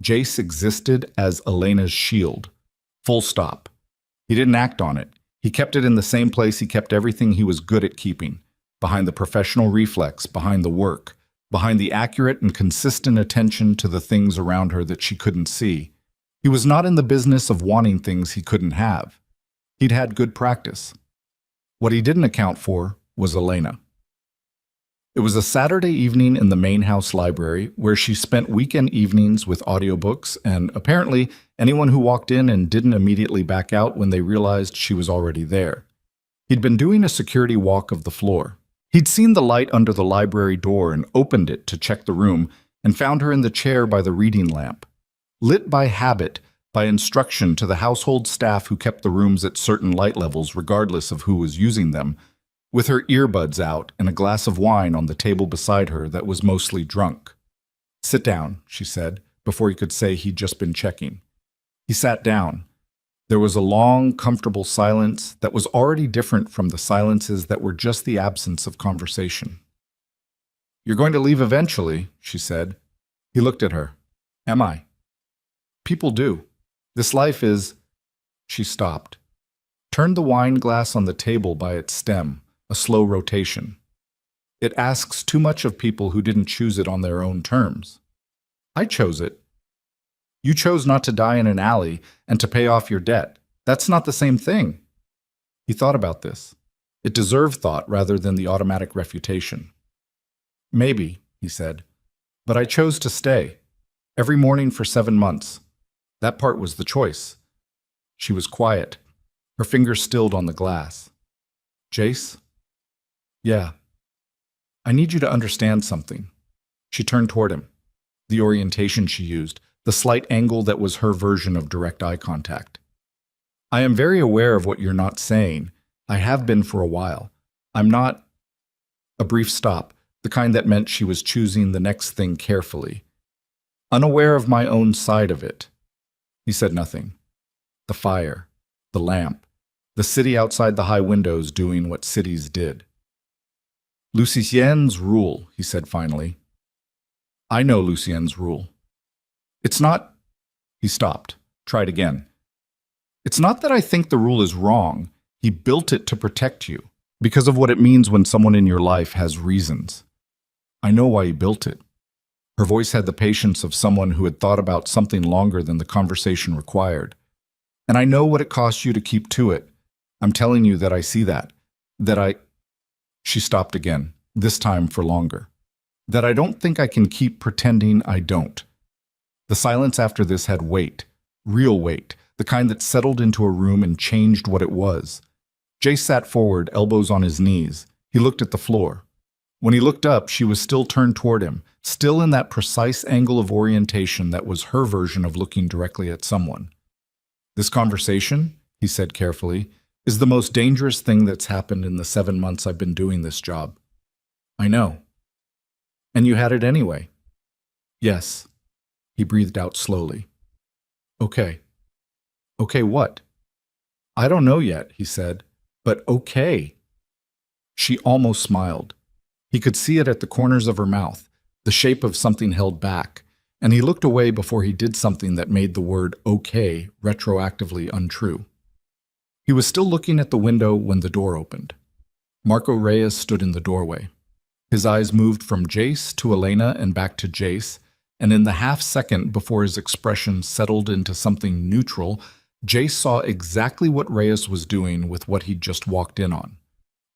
Jace existed as Elena's shield. Full stop. He didn't act on it. He kept it in the same place he kept everything he was good at keeping. Behind the professional reflex, behind the work, behind the accurate and consistent attention to the things around her that she couldn't see. He was not in the business of wanting things he couldn't have. He'd had good practice. What he didn't account for was Elena. It was a Saturday evening in the main house library where she spent weekend evenings with audiobooks, and apparently anyone who walked in and didn't immediately back out when they realized she was already there. He'd been doing a security walk of the floor. He'd seen the light under the library door and opened it to check the room and found her in the chair by the reading lamp. Lit by habit, by instruction to the household staff who kept the rooms at certain light levels regardless of who was using them, with her earbuds out and a glass of wine on the table beside her that was mostly drunk. "Sit down," she said, before he could say he'd just been checking. He sat down. There was a long, comfortable silence that was already different from the silences that were just the absence of conversation. "You're going to leave eventually," she said. He looked at her. "Am I?" "People do. This life is—" She stopped. Turned the wine glass on the table by its stem, a slow rotation. "It asks too much of people who didn't choose it on their own terms." "I chose it." You chose not to die in an alley and to pay off your debt. That's not the same thing. He thought about this. It deserved thought rather than the automatic refutation. Maybe, he said, but I chose to stay. Every morning for 7 months. That part was the choice. She was quiet, her fingers stilled on the glass. Jace? Yeah. I need you to understand something. She turned toward him. The orientation she used, the slight angle that was her version of direct eye contact. I am very aware of what you're not saying. I have been for a while. I'm not... A brief stop, the kind that meant she was choosing the next thing carefully. Unaware of my own side of it. He said nothing. The fire, the lamp, the city outside the high windows doing what cities did. Lucien's rule, he said finally. I know Lucien's rule. It's not... He stopped, tried again. It's not that I think the rule is wrong. He built it to protect you, because of what it means when someone in your life has reasons. I know why he built it. Her voice had the patience of someone who had thought about something longer than the conversation required. And I know what it costs you to keep to it. I'm telling you that I see that. She stopped again, this time for longer. That I don't think I can keep pretending I don't. The silence after this had weight, real weight, the kind that settled into a room and changed what it was. Jace sat forward, elbows on his knees. He looked at the floor. When he looked up, she was still turned toward him, still in that precise angle of orientation that was her version of looking directly at someone. This conversation, he said carefully, is the most dangerous thing that's happened in the 7 months I've been doing this job. I know. And you had it anyway. Yes. He breathed out slowly. Okay. Okay, what? I don't know yet, he said, but okay. She almost smiled. He could see it at the corners of her mouth, the shape of something held back, and he looked away before he did something that made the word okay retroactively untrue. He was still looking at the window when the door opened. Marco Reyes stood in the doorway. His eyes moved from Jace to Elena and back to Jace, and in the half-second before his expression settled into something neutral, Jace saw exactly what Reyes was doing with what he'd just walked in on.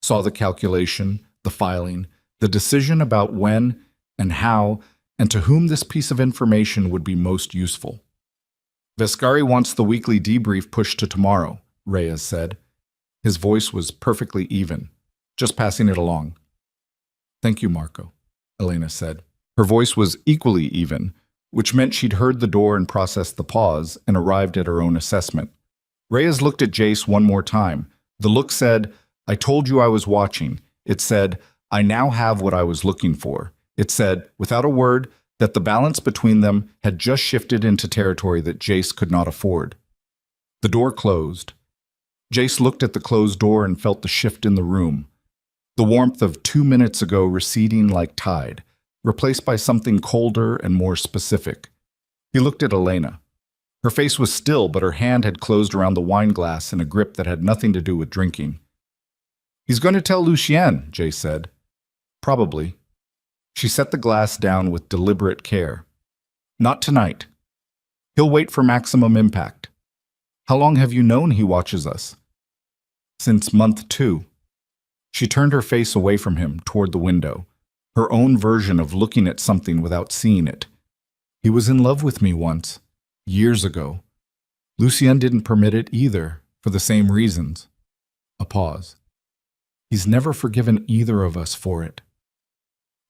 Saw the calculation, the filing, the decision about when and how and to whom this piece of information would be most useful. Vescari wants the weekly debrief pushed to tomorrow, Reyes said. His voice was perfectly even. Just passing it along. Thank you, Marco, Elena said. Her voice was equally even, which meant she'd heard the door and processed the pause and arrived at her own assessment. Reyes looked at Jace one more time. The look said, I told you I was watching. It said, I now have what I was looking for. It said, without a word, that the balance between them had just shifted into territory that Jace could not afford. The door closed. Jace looked at the closed door and felt the shift in the room. The warmth of 2 minutes ago receding like tide, replaced by something colder and more specific. He looked at Elena. Her face was still, but her hand had closed around the wine glass in a grip that had nothing to do with drinking. He's going to tell Lucien, Jace said. Probably. She set the glass down with deliberate care. Not tonight. He'll wait for maximum impact. How long have you known he watches us? Since month 2. She turned her face away from him toward the window, her own version of looking at something without seeing it. He was in love with me once, years ago. Lucien didn't permit it either, for the same reasons. A pause. He's never forgiven either of us for it.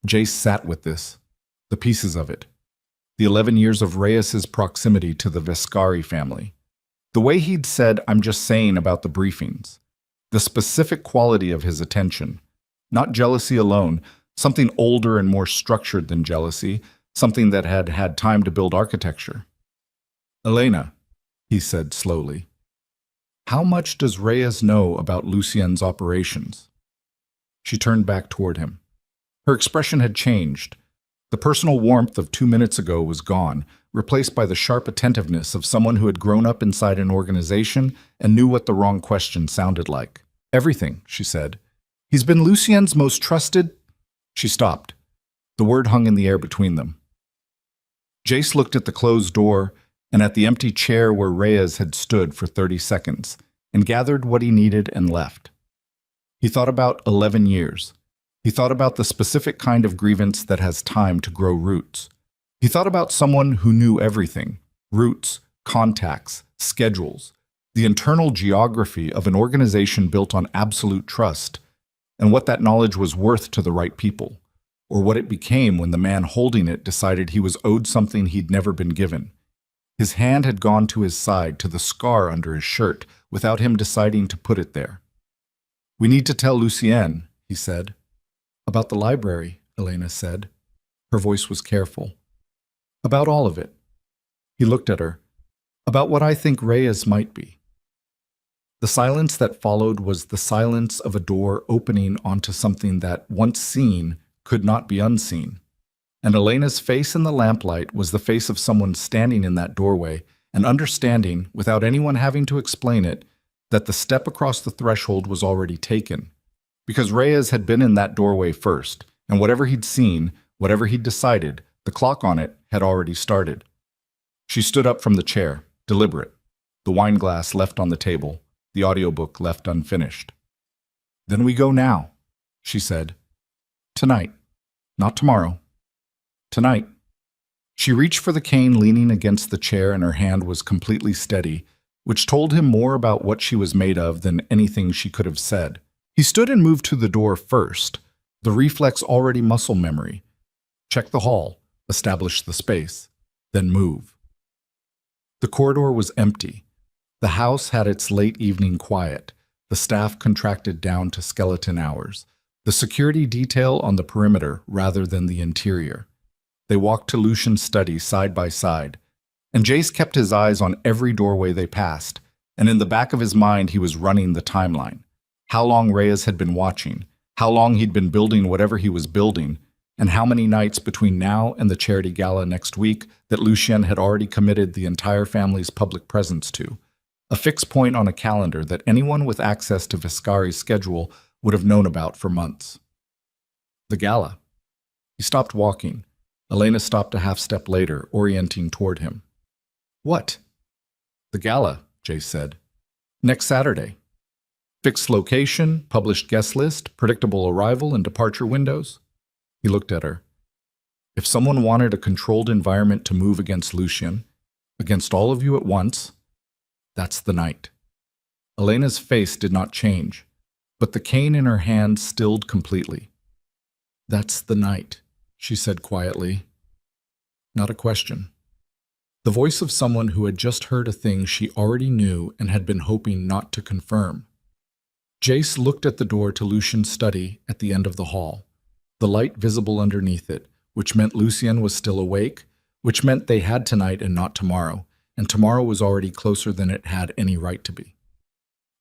Jace sat with this, the pieces of it. The 11 years of Reyes's proximity to the Vescari family. The way he'd said, I'm just saying about the briefings. The specific quality of his attention. Not jealousy alone, something older and more structured than jealousy, something that had had time to build architecture. Elena, he said slowly, how much does Reyes know about Lucien's operations? She turned back toward him. Her expression had changed. The personal warmth of 2 minutes ago was gone, replaced by the sharp attentiveness of someone who had grown up inside an organization and knew what the wrong question sounded like. Everything, she said. He's been Lucien's most trusted... She stopped. The word hung in the air between them. Jace looked at the closed door and at the empty chair where Reyes had stood for 30 seconds, and gathered what he needed and left. He thought about 11 years. He thought about the specific kind of grievance that has time to grow roots. He thought about someone who knew everything: roots, contacts, schedules, the internal geography of an organization built on absolute trust, and what that knowledge was worth to the right people, or what it became when the man holding it decided he was owed something he'd never been given. His hand had gone to his side, to the scar under his shirt, without him deciding to put it there. "We need to tell Lucienne," he said. "About the library," Elena said. Her voice was careful. "About all of it." He looked at her. "About what I think Reyes might be." The silence that followed was the silence of a door opening onto something that, once seen, could not be unseen. And Elena's face in the lamplight was the face of someone standing in that doorway and understanding, without anyone having to explain it, that the step across the threshold was already taken. Because Reyes had been in that doorway first, and whatever he'd seen, whatever he'd decided, the clock on it had already started. She stood up from the chair, deliberate, the wine glass left on the table, the audiobook left unfinished. "Then we go now," she said. "Tonight. Not tomorrow. Tonight." She reached for the cane leaning against the chair, and her hand was completely steady, which told him more about what she was made of than anything she could have said. He stood and moved to the door first, the reflex already muscle memory. Check the hall, establish the space, then move. The corridor was empty. The house had its late evening quiet. The staff contracted down to skeleton hours. The security detail on the perimeter rather than the interior. They walked to Lucian's study side by side, and Jace kept his eyes on every doorway they passed, and in the back of his mind he was running the timeline. How long Reyes had been watching, how long he'd been building whatever he was building, and how many nights between now and the charity gala next week that Lucien had already committed the entire family's public presence to. A fixed point on a calendar that anyone with access to Viscari's schedule would have known about for months. The gala. He stopped walking. Elena stopped a half-step later, orienting toward him. "What?" "The gala," Jace said. "Next Saturday. Fixed location, published guest list, predictable arrival and departure windows." He looked at her. "If someone wanted a controlled environment to move against Lucien, against all of you at once, that's the night." Elena's face did not change, but the cane in her hand stilled completely. "That's the night," she said quietly. Not a question. The voice of someone who had just heard a thing she already knew and had been hoping not to confirm. Jace looked at the door to Lucian's study at the end of the hall, the light visible underneath it, which meant Lucien was still awake, which meant they had tonight and not tomorrow, and tomorrow was already closer than it had any right to be.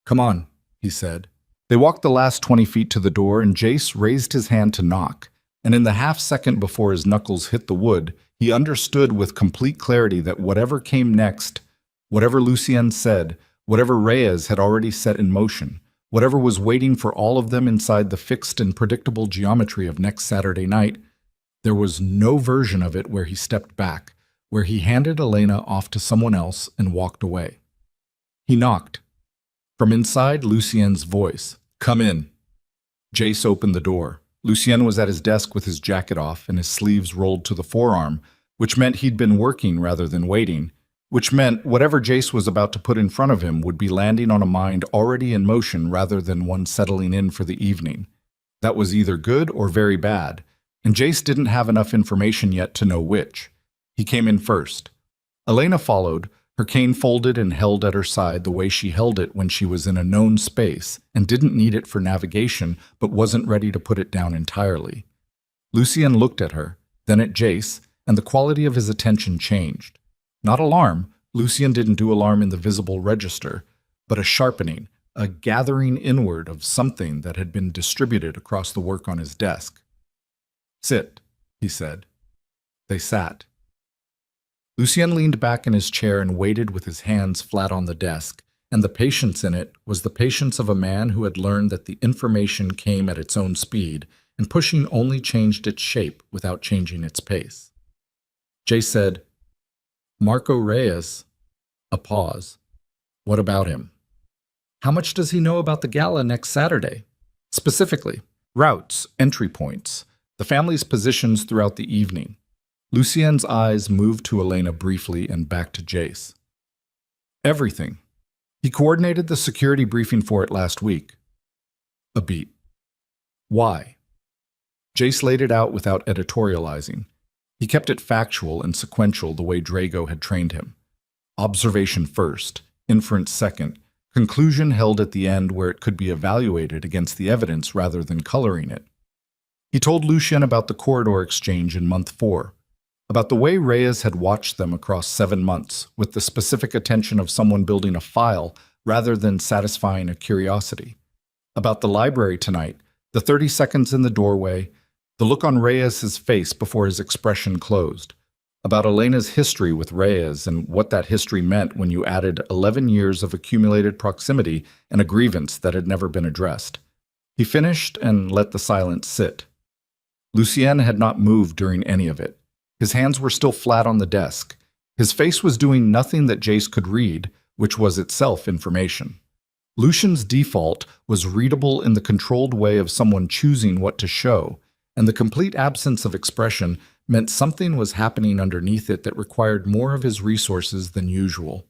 "Come on," he said. They walked the last 20 feet to the door, and Jace raised his hand to knock, and in the half-second before his knuckles hit the wood, he understood with complete clarity that whatever came next, whatever Lucien said, whatever Reyes had already set in motion, whatever was waiting for all of them inside the fixed and predictable geometry of next Saturday night, there was no version of it where he stepped back, where he handed Elena off to someone else and walked away. He knocked. From inside, Lucien's voice, "Come in." Jace opened the door. Lucien was at his desk with his jacket off and his sleeves rolled to the forearm, which meant he'd been working rather than waiting, which meant whatever Jace was about to put in front of him would be landing on a mind already in motion rather than one settling in for the evening. That was either good or very bad, and Jace didn't have enough information yet to know which. He came in first. Elena followed, her cane folded and held at her side the way she held it when she was in a known space and didn't need it for navigation but wasn't ready to put it down entirely. Lucien looked at her, then at Jace, and the quality of his attention changed. Not alarm, Lucien didn't do alarm in the visible register, but a sharpening, a gathering inward of something that had been distributed across the work on his desk. "Sit," he said. They sat. Lucien leaned back in his chair and waited with his hands flat on the desk, and the patience in it was the patience of a man who had learned that the information came at its own speed, and pushing only changed its shape without changing its pace. Jay said, Marco Reyes. A pause. What about him? How much does he know about the gala next Saturday? Specifically, routes, entry points, the family's positions throughout the evening. Lucien's eyes moved to Elena briefly and back to Jace. Everything. He coordinated the security briefing for it last week. A beat. Why? Jace laid it out without editorializing. He kept it factual and sequential the way Drago had trained him. Observation first, inference second, conclusion held at the end where it could be evaluated against the evidence rather than coloring it. He told Lucien about the corridor exchange in month 4, about the way Reyes had watched them across 7 months with the specific attention of someone building a file rather than satisfying a curiosity, about the library tonight, the 30 seconds in the doorway, the look on Reyes' face before his expression closed, about Elena's history with Reyes and what that history meant when you added 11 years of accumulated proximity and a grievance that had never been addressed. He finished and let the silence sit. Lucien had not moved during any of it. His hands were still flat on the desk. His face was doing nothing that Jace could read, which was itself information. Lucien's default was readable in the controlled way of someone choosing what to show, and the complete absence of expression meant something was happening underneath it that required more of his resources than usual.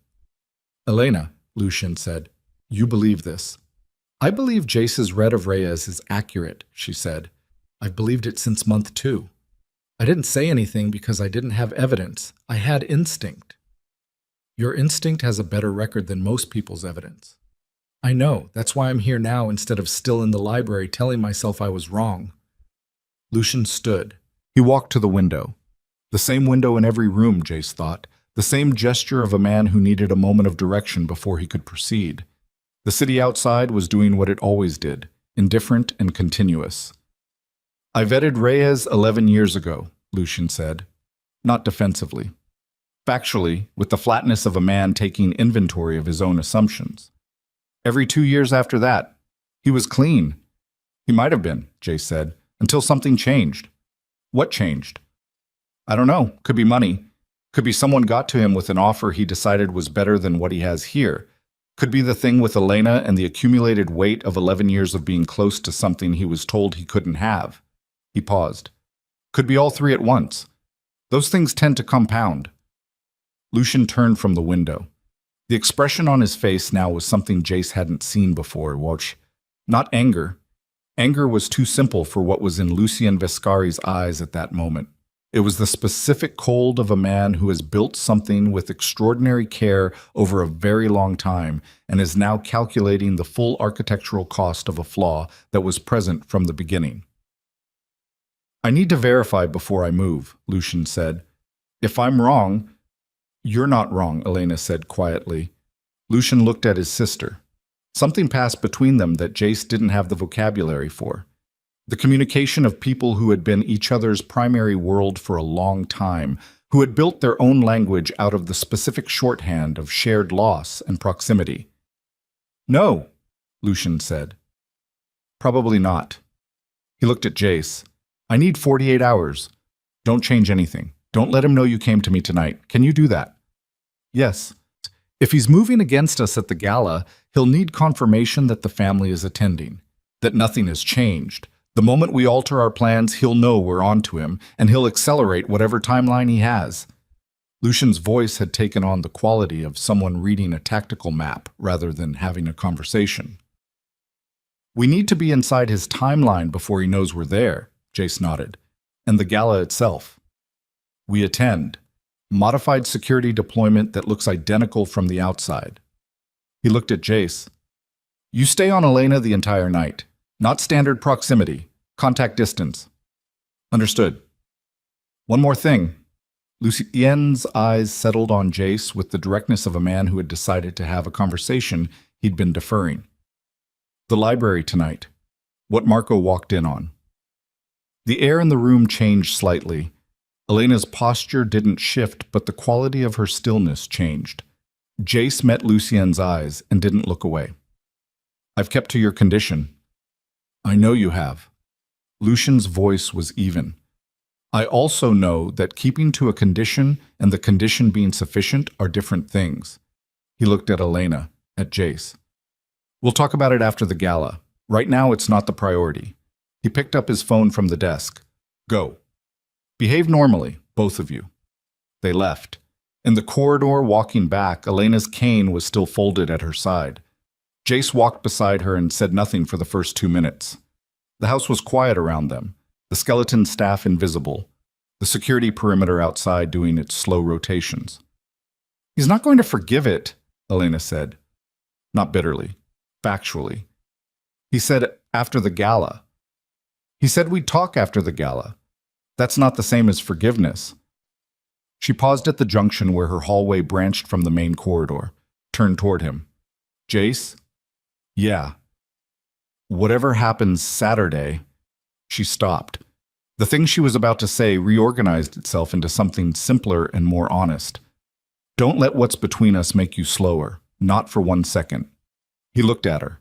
Elena, Lucien said, you believe this. I believe Jace's read of Reyes is accurate, she said. I've believed it since month 2. I didn't say anything because I didn't have evidence. I had instinct. Your instinct has a better record than most people's evidence. I know, that's why I'm here now instead of still in the library telling myself I was wrong. Lucien stood. He walked to the window. The same window in every room, Jace thought. The same gesture of a man who needed a moment of direction before he could proceed. The city outside was doing what it always did, indifferent and continuous. I vetted Reyes 11 years ago, Lucien said. Not defensively. Factually, with the flatness of a man taking inventory of his own assumptions. Every 2 years after that, he was clean. He might have been, Jace said, until something changed. What changed? I don't know. Could be money. Could be someone got to him with an offer he decided was better than what he has here. Could be the thing with Elena and the accumulated weight of 11 years of being close to something he was told he couldn't have. He paused. Could be all 3 at once. Those things tend to compound. Lucien turned from the window. The expression on his face now was something Jace hadn't seen before, not anger. Anger was too simple for what was in Lucien Vescari's eyes at that moment. It was the specific cold of a man who has built something with extraordinary care over a very long time and is now calculating the full architectural cost of a flaw that was present from the beginning. I need to verify before I move, Lucien said. If I'm wrong... You're not wrong, Elena said quietly. Lucien looked at his sister. Something passed between them that Jace didn't have the vocabulary for. The communication of people who had been each other's primary world for a long time, who had built their own language out of the specific shorthand of shared loss and proximity. No, Lucien said. Probably not. He looked at Jace. I need 48 hours. Don't change anything. Don't let him know you came to me tonight. Can you do that? Yes. If he's moving against us at the gala, he'll need confirmation that the family is attending, that nothing has changed. The moment we alter our plans, he'll know we're on to him, and he'll accelerate whatever timeline he has. Lucien's voice had taken on the quality of someone reading a tactical map rather than having a conversation. We need to be inside his timeline before he knows we're there, Jace nodded, and the gala itself. We attend. Modified security deployment that looks identical from the outside. He looked at Jace. You stay on Elena the entire night. Not standard proximity. Contact distance. Understood. One more thing. Lucien's eyes settled on Jace with the directness of a man who had decided to have a conversation he'd been deferring. The library tonight. What Marco walked in on. The air in the room changed slightly. Elena's posture didn't shift, but the quality of her stillness changed. Jace met Lucien's eyes and didn't look away. I've kept to your condition. I know you have. Lucien's voice was even. I also know that keeping to a condition and the condition being sufficient are different things. He looked at Elena, at Jace. We'll talk about it after the gala. Right now, it's not the priority. He picked up his phone from the desk. Go. Behave normally, both of you. They left. In the corridor walking back, Elena's cane was still folded at her side. Jace walked beside her and said nothing for the first 2 minutes. The house was quiet around them, the skeleton staff invisible, the security perimeter outside doing its slow rotations. He's not going to forgive it, Elena said. Not bitterly, factually. He said after the gala. He said we'd talk after the gala. That's not the same as forgiveness. She paused at the junction where her hallway branched from the main corridor, turned toward him. Jace? Yeah. Whatever happens Saturday. She stopped. The thing she was about to say reorganized itself into something simpler and more honest. Don't let what's between us make you slower, not for 1 second. He looked at her.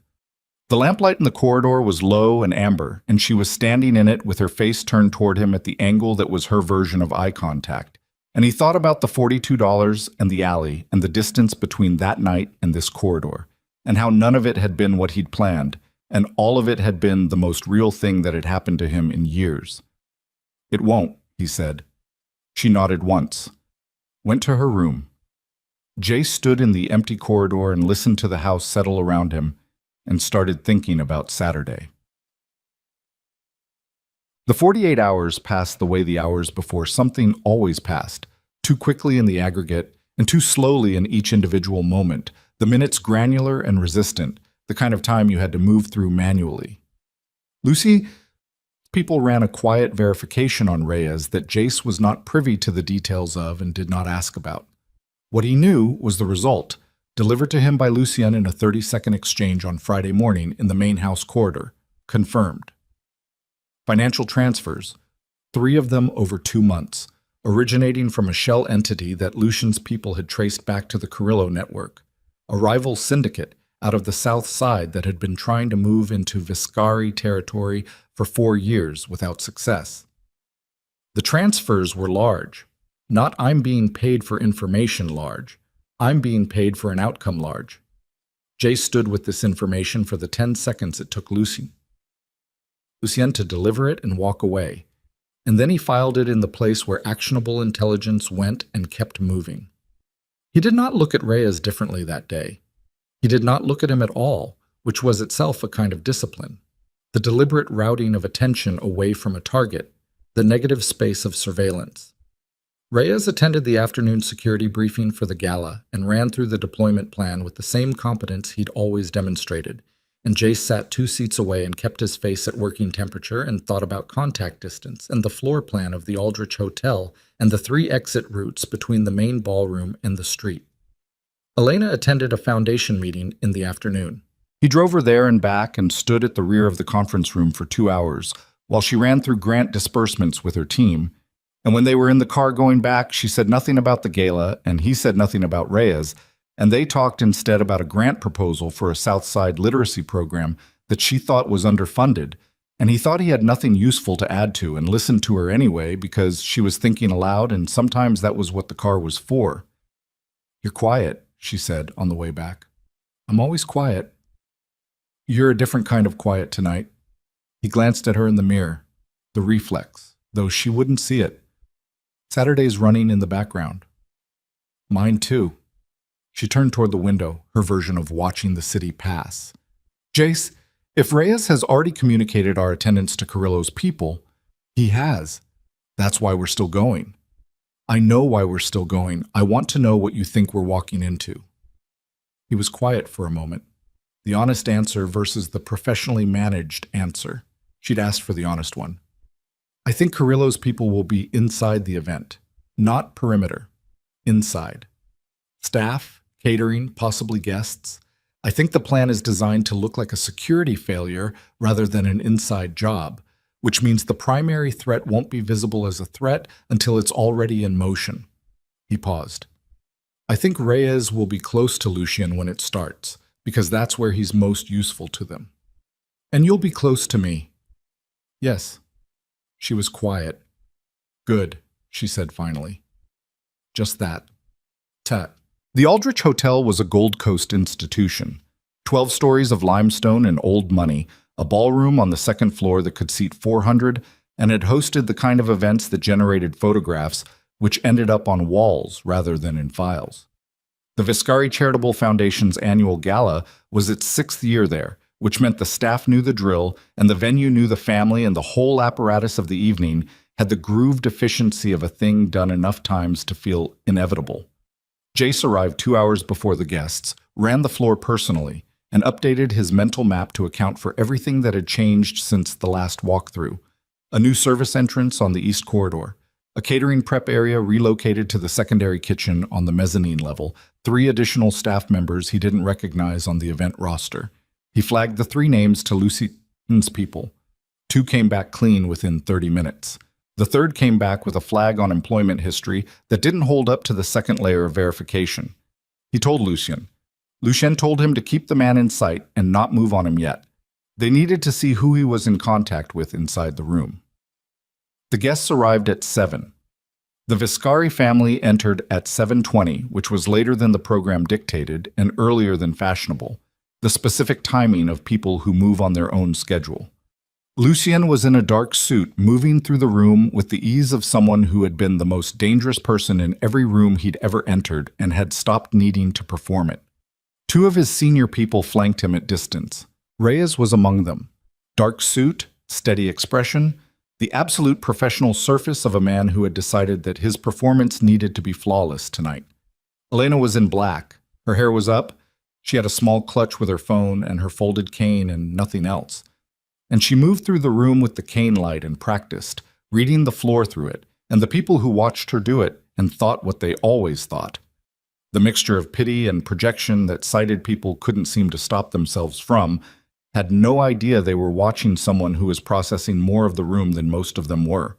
The lamplight in the corridor was low and amber, and she was standing in it with her face turned toward him at the angle that was her version of eye contact. And he thought about the $42 and the alley and the distance between that night and this corridor, and how none of it had been what he'd planned, and all of it had been the most real thing that had happened to him in years. It won't, he said. She nodded once, went to her room. Jace stood in the empty corridor and listened to the house settle around him, and started thinking about Saturday. The 48 hours passed the way the hours before something always passed, too quickly in the aggregate and too slowly in each individual moment, the minutes granular and resistant, the kind of time you had to move through manually. Lucy, people ran a quiet verification on Reyes that Jace was not privy to the details of and did not ask about. What he knew was the result, delivered to him by Lucien in a 30-second exchange on Friday morning in the main house corridor. Confirmed. Financial transfers, 3 of them over 2 months, originating from a shell entity that Lucian's people had traced back to the Carrillo network, a rival syndicate out of the south side that had been trying to move into Viscari territory for 4 years without success. The transfers were large. Not I'm being paid for information large. I'm being paid for an outcome large. Jace stood with this information for the 10 seconds it took Lucien to deliver it and walk away, and then he filed it in the place where actionable intelligence went and kept moving. He did not look at Reyes differently that day. He did not look at him at all, which was itself a kind of discipline. The deliberate routing of attention away from a target, the negative space of surveillance. Reyes attended the afternoon security briefing for the gala and ran through the deployment plan with the same competence he'd always demonstrated, and Jace sat 2 seats away and kept his face at working temperature and thought about contact distance and the floor plan of the Aldrich Hotel and the 3 exit routes between the main ballroom and the street. Elena attended a foundation meeting in the afternoon. He drove her there and back and stood at the rear of the conference room for 2 hours while she ran through grant disbursements with her team. And when they were in the car going back, she said nothing about the gala, and he said nothing about Reyes, and they talked instead about a grant proposal for a Southside literacy program that she thought was underfunded, and he thought he had nothing useful to add to and listened to her anyway because she was thinking aloud, and sometimes that was what the car was for. You're quiet, she said on the way back. I'm always quiet. You're a different kind of quiet tonight. He glanced at her in the mirror, the reflex, though she wouldn't see it. Saturday's running in the background. Mine too. She turned toward the window, her version of watching the city pass. Jace, if Reyes has already communicated our attendance to Carrillo's people, he has. That's why we're still going. I know why we're still going. I want to know what you think we're walking into. He was quiet for a moment. The honest answer versus the professionally managed answer. She'd asked for the honest one. I think Carrillo's people will be inside the event, not perimeter. Inside. Staff, catering, possibly guests. I think the plan is designed to look like a security failure rather than an inside job, which means the primary threat won't be visible as a threat until it's already in motion. He paused. I think Reyes will be close to Lucien when it starts, because that's where he's most useful to them. And you'll be close to me. Yes. She was quiet. Good, she said finally. Just that. Tut. The Aldrich Hotel was a Gold Coast institution. 12 stories of limestone and old money, a ballroom on the second floor that could seat 400, and had hosted the kind of events that generated photographs which ended up on walls rather than in files. The Viscari Charitable Foundation's annual gala was its 6th year there, which meant the staff knew the drill and the venue knew the family, and the whole apparatus of the evening had the grooved efficiency of a thing done enough times to feel inevitable. Jace arrived 2 hours before the guests, ran the floor personally, and updated his mental map to account for everything that had changed since the last walkthrough. A new service entrance on the east corridor, a catering prep area relocated to the secondary kitchen on the mezzanine level, 3 additional staff members he didn't recognize on the event roster. He flagged the 3 names to Lucian's people. 2 came back clean within 30 minutes. The 3rd came back with a flag on employment history that didn't hold up to the 2nd layer of verification. He told Lucien. Lucien told him to keep the man in sight and not move on him yet. They needed to see who he was in contact with inside the room. The guests arrived at 7. The Viscari family entered at 7:20, which was later than the program dictated and earlier than fashionable, the specific timing of people who move on their own schedule. Lucien was in a dark suit, moving through the room with the ease of someone who had been the most dangerous person in every room he'd ever entered and had stopped needing to perform it. 2 of his senior people flanked him at distance. Reyes was among them. Dark suit, steady expression, the absolute professional surface of a man who had decided that his performance needed to be flawless tonight. Elena was in black. Her hair was up. She had a small clutch with her phone and her folded cane and nothing else. And she moved through the room with the cane light and practiced, reading the floor through it, and the people who watched her do it and thought what they always thought. The mixture of pity and projection that sighted people couldn't seem to stop themselves from had no idea they were watching someone who was processing more of the room than most of them were.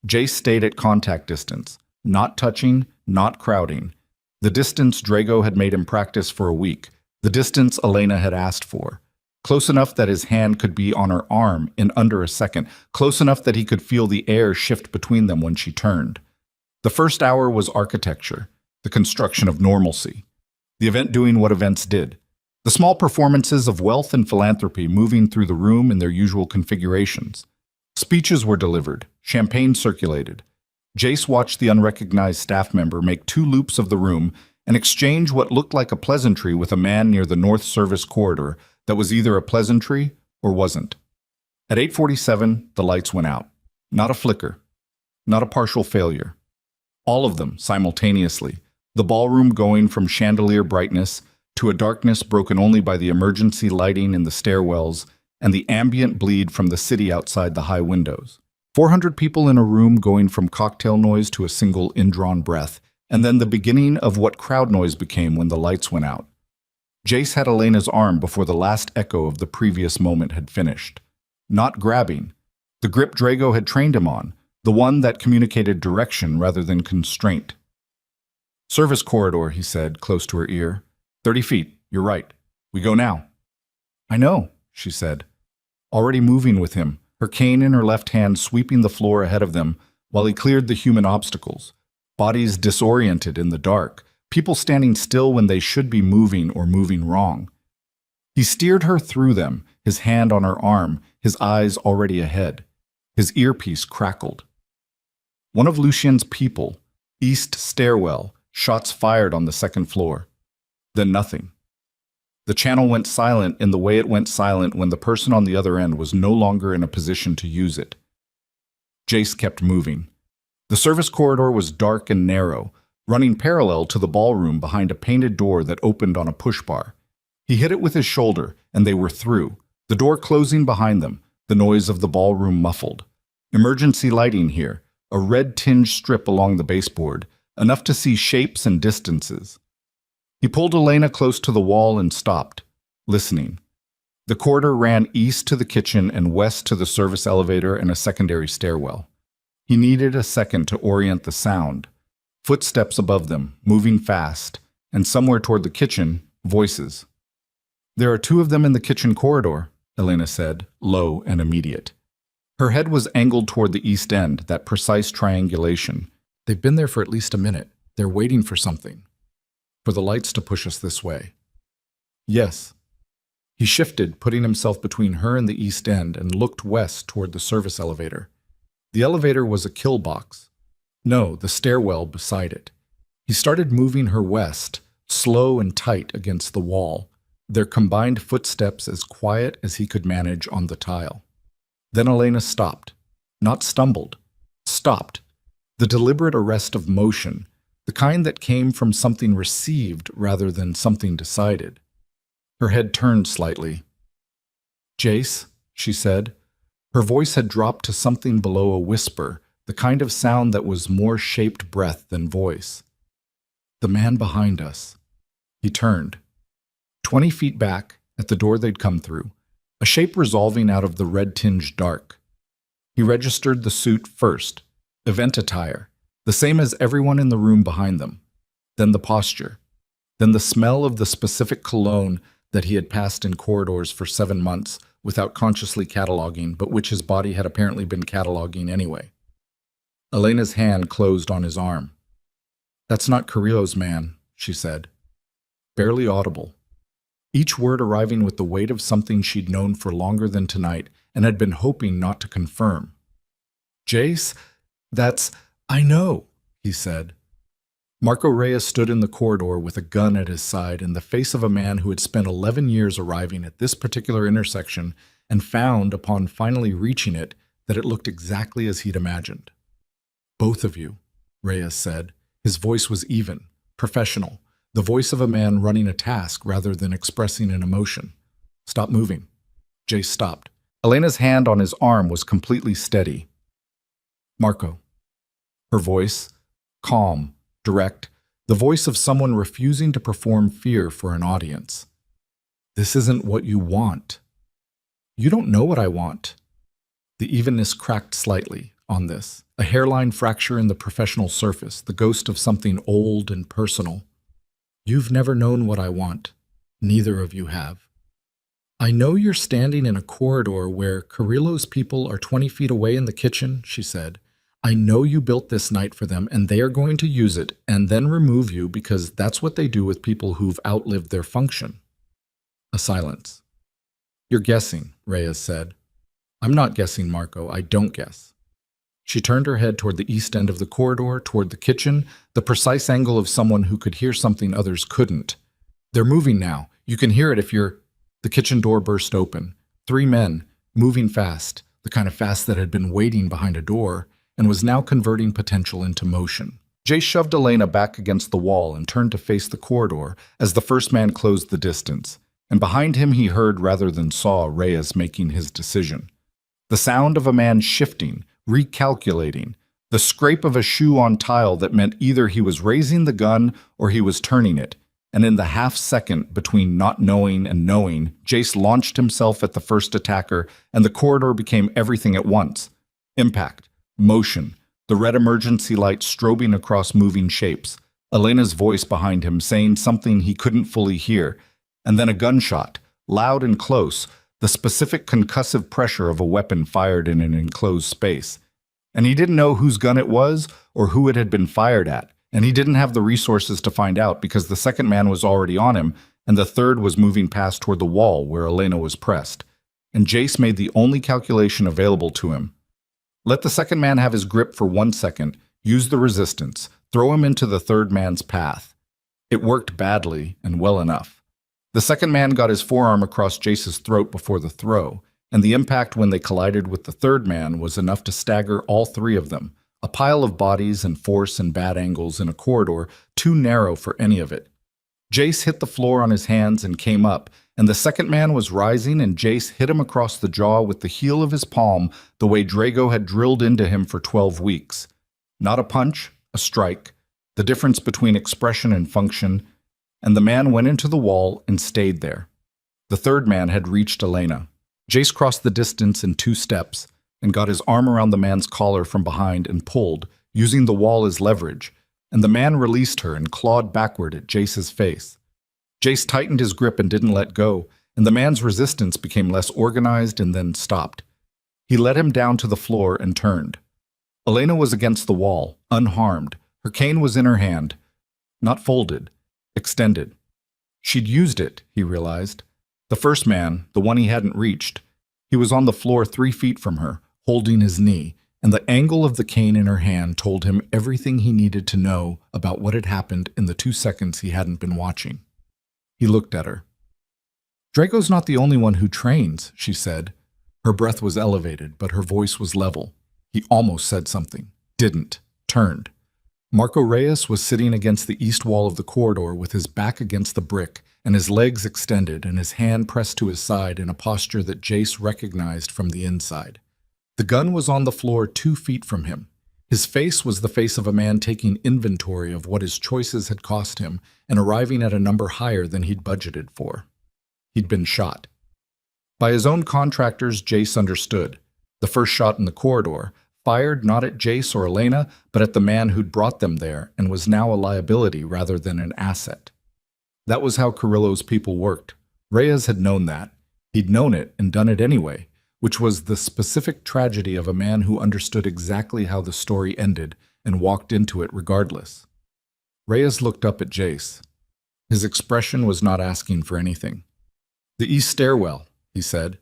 Jace stayed at contact distance, not touching, not crowding. The distance Drago had made him practice for a week, the distance Elena had asked for. Close enough that his hand could be on her arm in under a second, close enough that he could feel the air shift between them when she turned. The first hour was architecture, the construction of normalcy, the event doing what events did, the small performances of wealth and philanthropy moving through the room in their usual configurations. Speeches were delivered, champagne circulated. Jace watched the unrecognized staff member make 2 loops of the room and exchange what looked like a pleasantry with a man near the North Service corridor that was either a pleasantry or wasn't. At 8:47, the lights went out. Not a flicker. Not a partial failure. All of them simultaneously, the ballroom going from chandelier brightness to a darkness broken only by the emergency lighting in the stairwells and the ambient bleed from the city outside the high windows. 400 people in a room going from cocktail noise to a single indrawn breath, and then the beginning of what crowd noise became when the lights went out. Jace had Elena's arm before the last echo of the previous moment had finished. Not grabbing. The grip Drago had trained him on, the one that communicated direction rather than constraint. "Service corridor," he said, close to her ear. 30 feet, you're right. We go now." "I know," she said, already moving with him, her cane in her left hand sweeping the floor ahead of them while he cleared the human obstacles. Bodies disoriented in the dark, people standing still when they should be moving or moving wrong. He steered her through them, his hand on her arm, his eyes already ahead. His earpiece crackled. One of Lucien's people, east stairwell, shots fired on the second floor. Then nothing. The channel went silent in the way it went silent when the person on the other end was no longer in a position to use it. Jace kept moving. The service corridor was dark and narrow, running parallel to the ballroom behind a painted door that opened on a push bar. He hit it with his shoulder, and they were through, the door closing behind them, the noise of the ballroom muffled. Emergency lighting here, a red-tinged strip along the baseboard, enough to see shapes and distances. He pulled Elena close to the wall and stopped, listening. The corridor ran east to the kitchen and west to the service elevator and a secondary stairwell. He needed a second to orient the sound. Footsteps above them, moving fast, and somewhere toward the kitchen, voices. "There are 2 of them in the kitchen corridor," Elena said, low and immediate. Her head was angled toward the east end, that precise triangulation. They've been there for at least a minute. They're waiting for something. For the lights to push us this way. Yes. He shifted, putting himself between her and the east end, and looked west toward the service elevator. The elevator was a kill box. No, the stairwell beside it. He started moving her west, slow and tight against the wall, their combined footsteps as quiet as he could manage on the tile. Then Elena stopped. Not stumbled. Stopped. The deliberate arrest of motion, the kind that came from something received rather than something decided. Her head turned slightly. "Jace," she said. Her voice had dropped to something below a whisper, the kind of sound that was more shaped breath than voice. "The man behind us." He turned. 20 feet back, at the door they'd come through, a shape resolving out of the red-tinged dark. He registered the suit first, event attire, the same as everyone in the room behind them. Then the posture. Then the smell of the specific cologne that he had passed in corridors for 7 months without consciously cataloging, but which his body had apparently been cataloging anyway. Elena's hand closed on his arm. "That's not Carrillo's man," she said. Barely audible. Each word arriving with the weight of something she'd known for longer than tonight and had been hoping not to confirm. "Jace, I know," he said. Marco Reyes stood in the corridor with a gun at his side and the face of a man who had spent 11 years arriving at this particular intersection and found, upon finally reaching it, that it looked exactly as he'd imagined. "Both of you," Reyes said. His voice was even, professional, the voice of a man running a task rather than expressing an emotion. "Stop moving." Jace stopped. Elena's hand on his arm was completely steady. "Marco." Her voice, calm, direct, the voice of someone refusing to perform fear for an audience. "This isn't what you want." "You don't know what I want." The evenness cracked slightly on this, a hairline fracture in the professional surface, the ghost of something old and personal. "You've never known what I want. Neither of you have. I know you're standing in a corridor where Carrillo's people are 20 feet away in the kitchen," she said. "I know you built this night for them, and they are going to use it and then remove you because that's what they do with people who've outlived their function." A silence. "You're guessing," Reyes said. "I'm not guessing, Marco. I don't guess." She turned her head toward the east end of the corridor, toward the kitchen, the precise angle of someone who could hear something others couldn't. "They're moving now. You can hear it if you're—" The kitchen door burst open. 3 men, moving fast, the kind of fast that had been waiting behind a door, and was now converting potential into motion. Jace shoved Elena back against the wall and turned to face the corridor as the first man closed the distance, and behind him he heard rather than saw Reyes making his decision. The sound of a man shifting, recalculating, the scrape of a shoe on tile that meant either he was raising the gun or he was turning it, and in the half-second between not knowing and knowing, Jace launched himself at the first attacker, and the corridor became everything at once. Impact. Motion, the red emergency light strobing across moving shapes, Elena's voice behind him saying something he couldn't fully hear, and then a gunshot, loud and close, the specific concussive pressure of a weapon fired in an enclosed space. And he didn't know whose gun it was or who it had been fired at, and he didn't have the resources to find out because the second man was already on him, and the third was moving past toward the wall where Elena was pressed. And Jace made the only calculation available to him. Let the second man have his grip for 1 second, use the resistance, throw him into the third man's path. It worked badly and well enough. The second man got his forearm across Jace's throat before the throw, and the impact when they collided with the third man was enough to stagger all 3 of them, a pile of bodies and force and bad angles in a corridor too narrow for any of it. Jace hit the floor on his hands and came up, and the second man was rising, and Jace hit him across the jaw with the heel of his palm the way Drago had drilled into him for 12 weeks. Not a punch, a strike, the difference between expression and function, and the man went into the wall and stayed there. The third man had reached Elena. Jace crossed the distance in 2 steps and got his arm around the man's collar from behind and pulled, using the wall as leverage, and the man released her and clawed backward at Jace's face. Jace tightened his grip and didn't let go, and the man's resistance became less organized and then stopped. He led him down to the floor and turned. Elena was against the wall, unharmed. Her cane was in her hand, not folded, extended. She'd used it, he realized. The first man, the one he hadn't reached, he was on the floor 3 feet from her, holding his knee, and the angle of the cane in her hand told him everything he needed to know about what had happened in the 2 seconds he hadn't been watching. He looked at her. "Draco's not the only one who trains," she said. Her breath was elevated, but her voice was level. He almost said something, didn't, turned. Marco Reyes was sitting against the east wall of the corridor with his back against the brick and his legs extended and his hand pressed to his side in a posture that Jace recognized from the inside. The gun was on the floor 2 feet from him. His face was the face of a man taking inventory of what his choices had cost him and arriving at a number higher than he'd budgeted for. He'd been shot. By his own contractors, Jace understood. The first shot in the corridor, fired not at Jace or Elena, but at the man who'd brought them there and was now a liability rather than an asset. That was how Carrillo's people worked. Reyes had known that. He'd known it and done it anyway, which was the specific tragedy of a man who understood exactly how the story ended and walked into it regardless. Reyes looked up at Jace. His expression was not asking for anything. "The east stairwell," he said.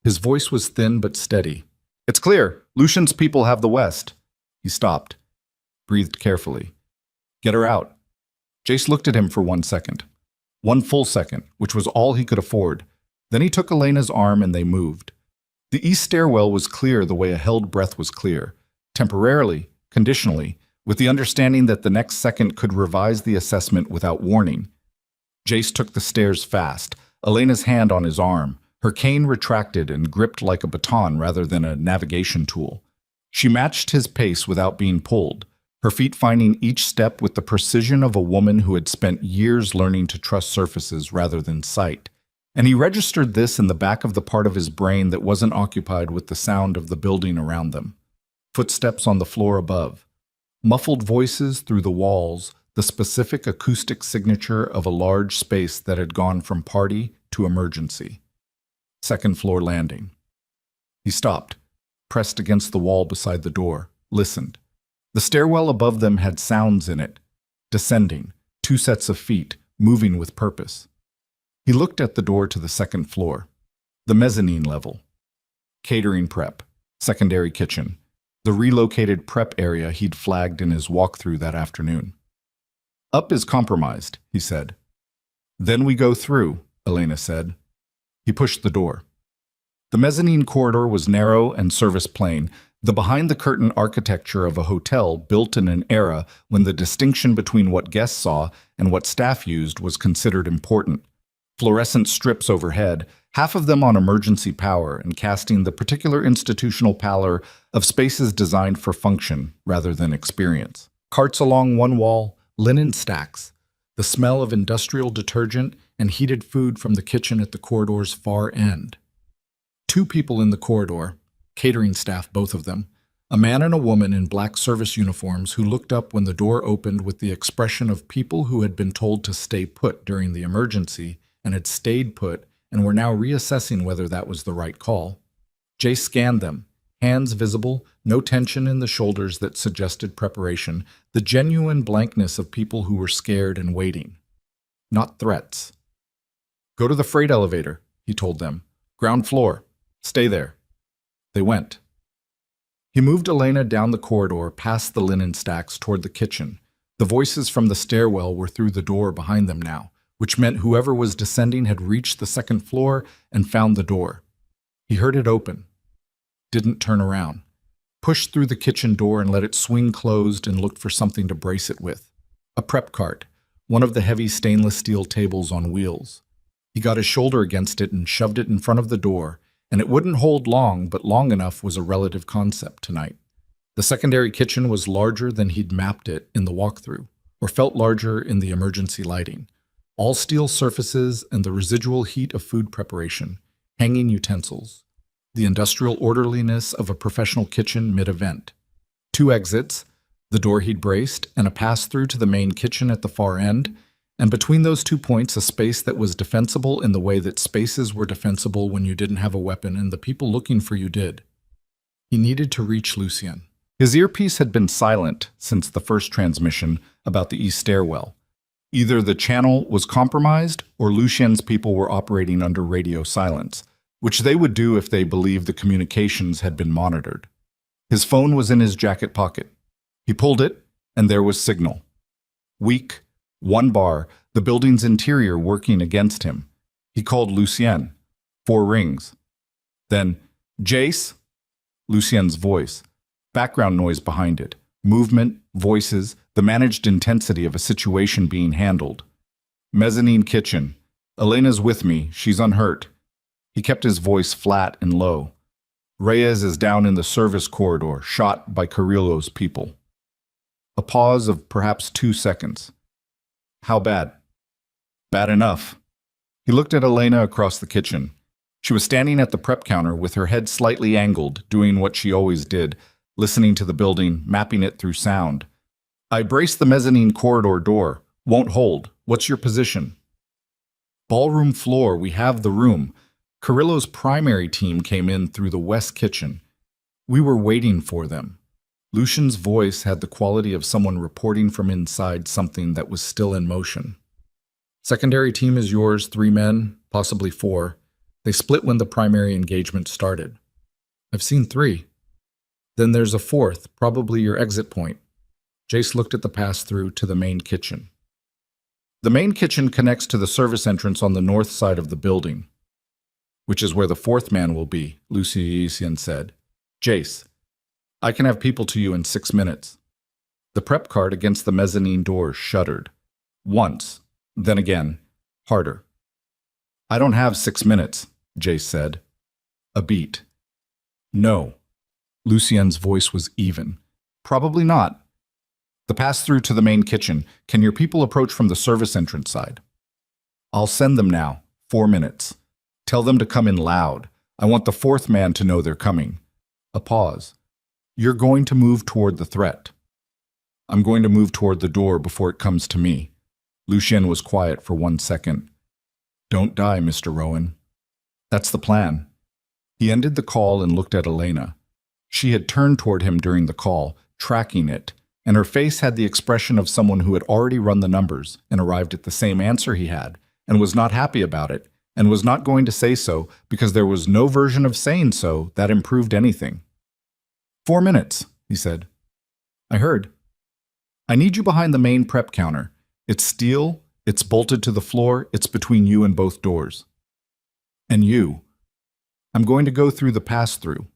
His voice was thin but steady. "It's clear. Lucian's people have the west." He stopped, breathed carefully. "Get her out." Jace looked at him for 1 second. 1 full second, which was all he could afford. Then he took Elena's arm and they moved. The east stairwell was clear the way a held breath was clear. Temporarily, conditionally, with the understanding that the next second could revise the assessment without warning. Jace took the stairs fast, Elena's hand on his arm, her cane retracted and gripped like a baton rather than a navigation tool. She matched his pace without being pulled, her feet finding each step with the precision of a woman who had spent years learning to trust surfaces rather than sight. And he registered this in the back of the part of his brain that wasn't occupied with the sound of the building around them. Footsteps on the floor above. Muffled voices through the walls, the specific acoustic signature of a large space that had gone from party to emergency. Second floor landing. He stopped, pressed against the wall beside the door, listened. The stairwell above them had sounds in it. Descending, 2 sets of feet, moving with purpose. He looked at the door to the second floor. The mezzanine level. Catering prep. Secondary kitchen. The relocated prep area he'd flagged in his walkthrough that afternoon. "Up is compromised," he said. "Then we go through," Elena said. He pushed the door. The mezzanine corridor was narrow and service plain, the behind-the-curtain architecture of a hotel built in an era when the distinction between what guests saw and what staff used was considered important. Fluorescent strips overhead, half of them on emergency power and casting the particular institutional pallor of spaces designed for function rather than experience. Carts along one wall, linen stacks, the smell of industrial detergent and heated food from the kitchen at the corridor's far end. 2 people in the corridor, catering staff, both of them, a man and a woman in black service uniforms who looked up when the door opened with the expression of people who had been told to stay put during the emergency and had stayed put and were now reassessing whether that was the right call. Jay scanned them, hands visible, no tension in the shoulders that suggested preparation, the genuine blankness of people who were scared and waiting. Not threats. "Go to the freight elevator," he told them. "Ground floor. Stay there." They went. He moved Elena down the corridor past the linen stacks toward the kitchen. The voices from the stairwell were through the door behind them now, which meant whoever was descending had reached the second floor and found the door. He heard it open. Didn't turn around. Pushed through the kitchen door and let it swing closed and looked for something to brace it with. A prep cart, one of the heavy stainless steel tables on wheels. He got his shoulder against it and shoved it in front of the door, and it wouldn't hold long, but long enough was a relative concept tonight. The secondary kitchen was larger than he'd mapped it in the walkthrough, or felt larger in the emergency lighting. All steel surfaces and the residual heat of food preparation, hanging utensils, the industrial orderliness of a professional kitchen mid-event. 2 exits, the door he'd braced, and a pass-through to the main kitchen at the far end, and between those 2 points a space that was defensible in the way that spaces were defensible when you didn't have a weapon and the people looking for you did. He needed to reach Lucien. His earpiece had been silent since the first transmission about the east stairwell. Either the channel was compromised or Lucien's people were operating under radio silence, which they would do if they believed the communications had been monitored. His phone was in his jacket pocket. He pulled it, and there was signal. Weak, 1 bar, the building's interior working against him. He called Lucien. 4 rings. Then, Jace? Lucien's voice. Background noise behind it. Movement, voices, the managed intensity of a situation being handled. Mezzanine kitchen. Elena's with me. She's unhurt. He kept his voice flat and low. Reyes is down in the service corridor, shot by Carrillo's people. A pause of perhaps 2 seconds. How bad? Bad enough. He looked at Elena across the kitchen. She was standing at the prep counter with her head slightly angled, doing what she always did, listening to the building, mapping it through sound. I braced the mezzanine corridor door. Won't hold. What's your position? Ballroom floor. We have the room. Carrillo's primary team came in through the west kitchen. We were waiting for them. Lucien's voice had the quality of someone reporting from inside something that was still in motion. Secondary team is yours, 3 men, possibly 4. They split when the primary engagement started. I've seen 3. Then there's a 4th, probably your exit point. Jace looked at the pass-through to the main kitchen. The main kitchen connects to the service entrance on the north side of the building, which is where the 4th man will be, Lucien said. Jace, I can have people to you in 6 minutes. The prep card against the mezzanine door shuddered. Once, then again, harder. I don't have 6 minutes, Jace said. A beat. No. Lucien's voice was even. Probably not. The pass-through to the main kitchen. Can your people approach from the service entrance side? I'll send them now. 4 minutes. Tell them to come in loud. I want the 4th man to know they're coming. A pause. You're going to move toward the threat. I'm going to move toward the door before it comes to me. Lucien was quiet for 1 second. Don't die, Mr. Rowan. That's the plan. He ended the call and looked at Elena. She had turned toward him during the call, tracking it, and her face had the expression of someone who had already run the numbers and arrived at the same answer he had, and was not happy about it, and was not going to say so because there was no version of saying so that improved anything. 4 minutes, he said. I heard. I need you behind the main prep counter. It's steel, it's bolted to the floor, it's between you and both doors. And you. I'm going to go through the pass-through.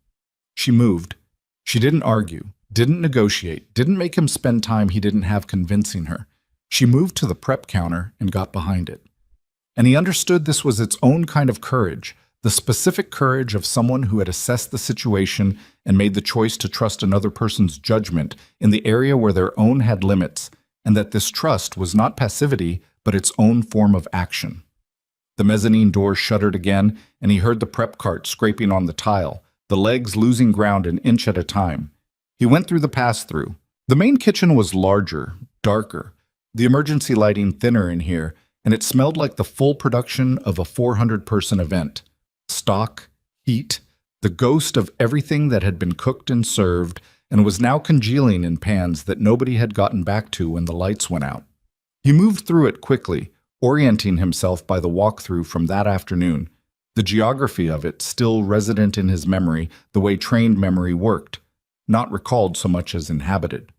She moved. She didn't argue, didn't negotiate, didn't make him spend time he didn't have convincing her. She moved to the prep counter and got behind it. And he understood this was its own kind of courage, the specific courage of someone who had assessed the situation and made the choice to trust another person's judgment in the area where their own had limits, and that this trust was not passivity, but its own form of action. The mezzanine door shuttered again, and he heard the prep cart scraping on the tile, the legs losing ground an inch at a time. He went through the pass-through. The main kitchen was larger, darker, the emergency lighting thinner in here, and it smelled like the full production of a 400-person event. Stock, heat, the ghost of everything that had been cooked and served and was now congealing in pans that nobody had gotten back to when the lights went out. He moved through it quickly, orienting himself by the walkthrough from that afternoon, the geography of it still resident in his memory the way trained memory worked, not recalled so much as inhabited.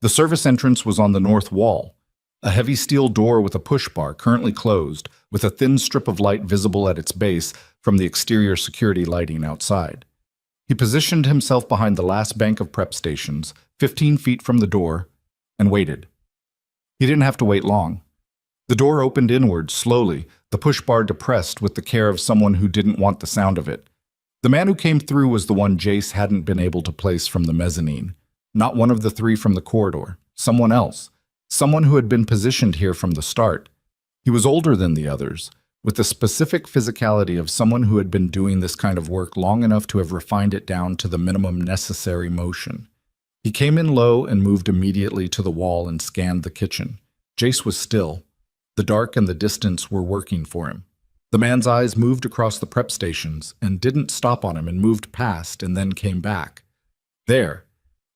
The service entrance was on the north wall, a heavy steel door with a push bar currently closed, with a thin strip of light visible at its base from the exterior security lighting outside. He positioned himself behind the last bank of prep stations, 15 feet from the door, and waited. He didn't have to wait long. The door opened inward, slowly, the push bar depressed with the care of someone who didn't want the sound of it. The man who came through was the one Jace hadn't been able to place from the mezzanine. Not one of the 3 from the corridor. Someone else. Someone who had been positioned here from the start. He was older than the others, with the specific physicality of someone who had been doing this kind of work long enough to have refined it down to the minimum necessary motion. He came in low and moved immediately to the wall and scanned the kitchen. Jace was still. The dark and the distance were working for him. The man's eyes moved across the prep stations and didn't stop on him and moved past and then came back. There,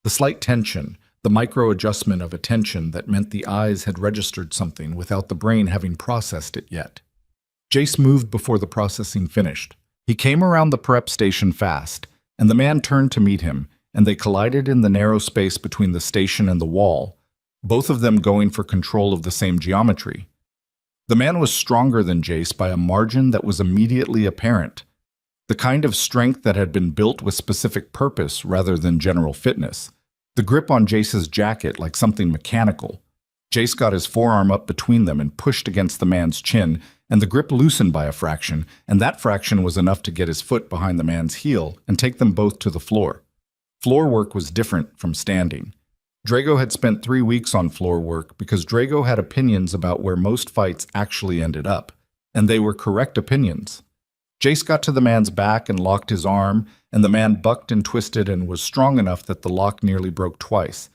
the slight tension, the micro-adjustment of attention that meant the eyes had registered something without the brain having processed it yet. Jace moved before the processing finished. He came around the prep station fast, and the man turned to meet him, and they collided in the narrow space between the station and the wall, both of them going for control of the same geometry. The man was stronger than Jace by a margin that was immediately apparent, the kind of strength that had been built with specific purpose rather than general fitness. The grip on Jace's jacket like something mechanical. Jace got his forearm up between them and pushed against the man's chin, and the grip loosened by a fraction, and that fraction was enough to get his foot behind the man's heel and take them both to the floor. Floor work was different from standing. Drago had spent 3 weeks on floor work because Drago had opinions about where most fights actually ended up, and they were correct opinions. Jace got to the man's back and locked his arm, and the man bucked and twisted and was strong enough that the lock nearly broke twice.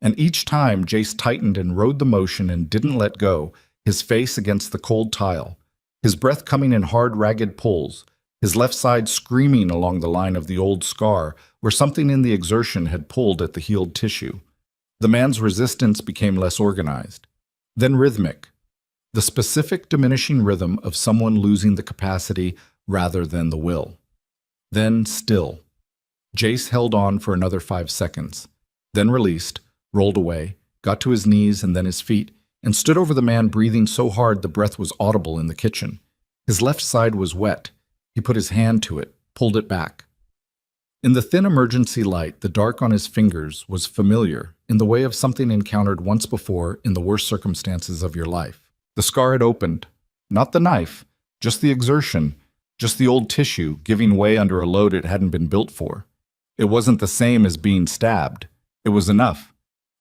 And each time Jace tightened and rode the motion and didn't let go, his face against the cold tile, his breath coming in hard, ragged pulls, his left side screaming along the line of the old scar where something in the exertion had pulled at the healed tissue. The man's resistance became less organized, then rhythmic, the specific diminishing rhythm of someone losing the capacity rather than the will. Then still. Jace held on for another 5 seconds, then released, rolled away, got to his knees and then his feet, and stood over the man breathing so hard the breath was audible in the kitchen. His left side was wet. He put his hand to it, pulled it back. In the thin emergency light, the dark on his fingers was familiar, in the way of something encountered once before in the worst circumstances of your life. The scar had opened. Not the knife, just the exertion, just the old tissue giving way under a load it hadn't been built for. It wasn't the same as being stabbed. It was enough.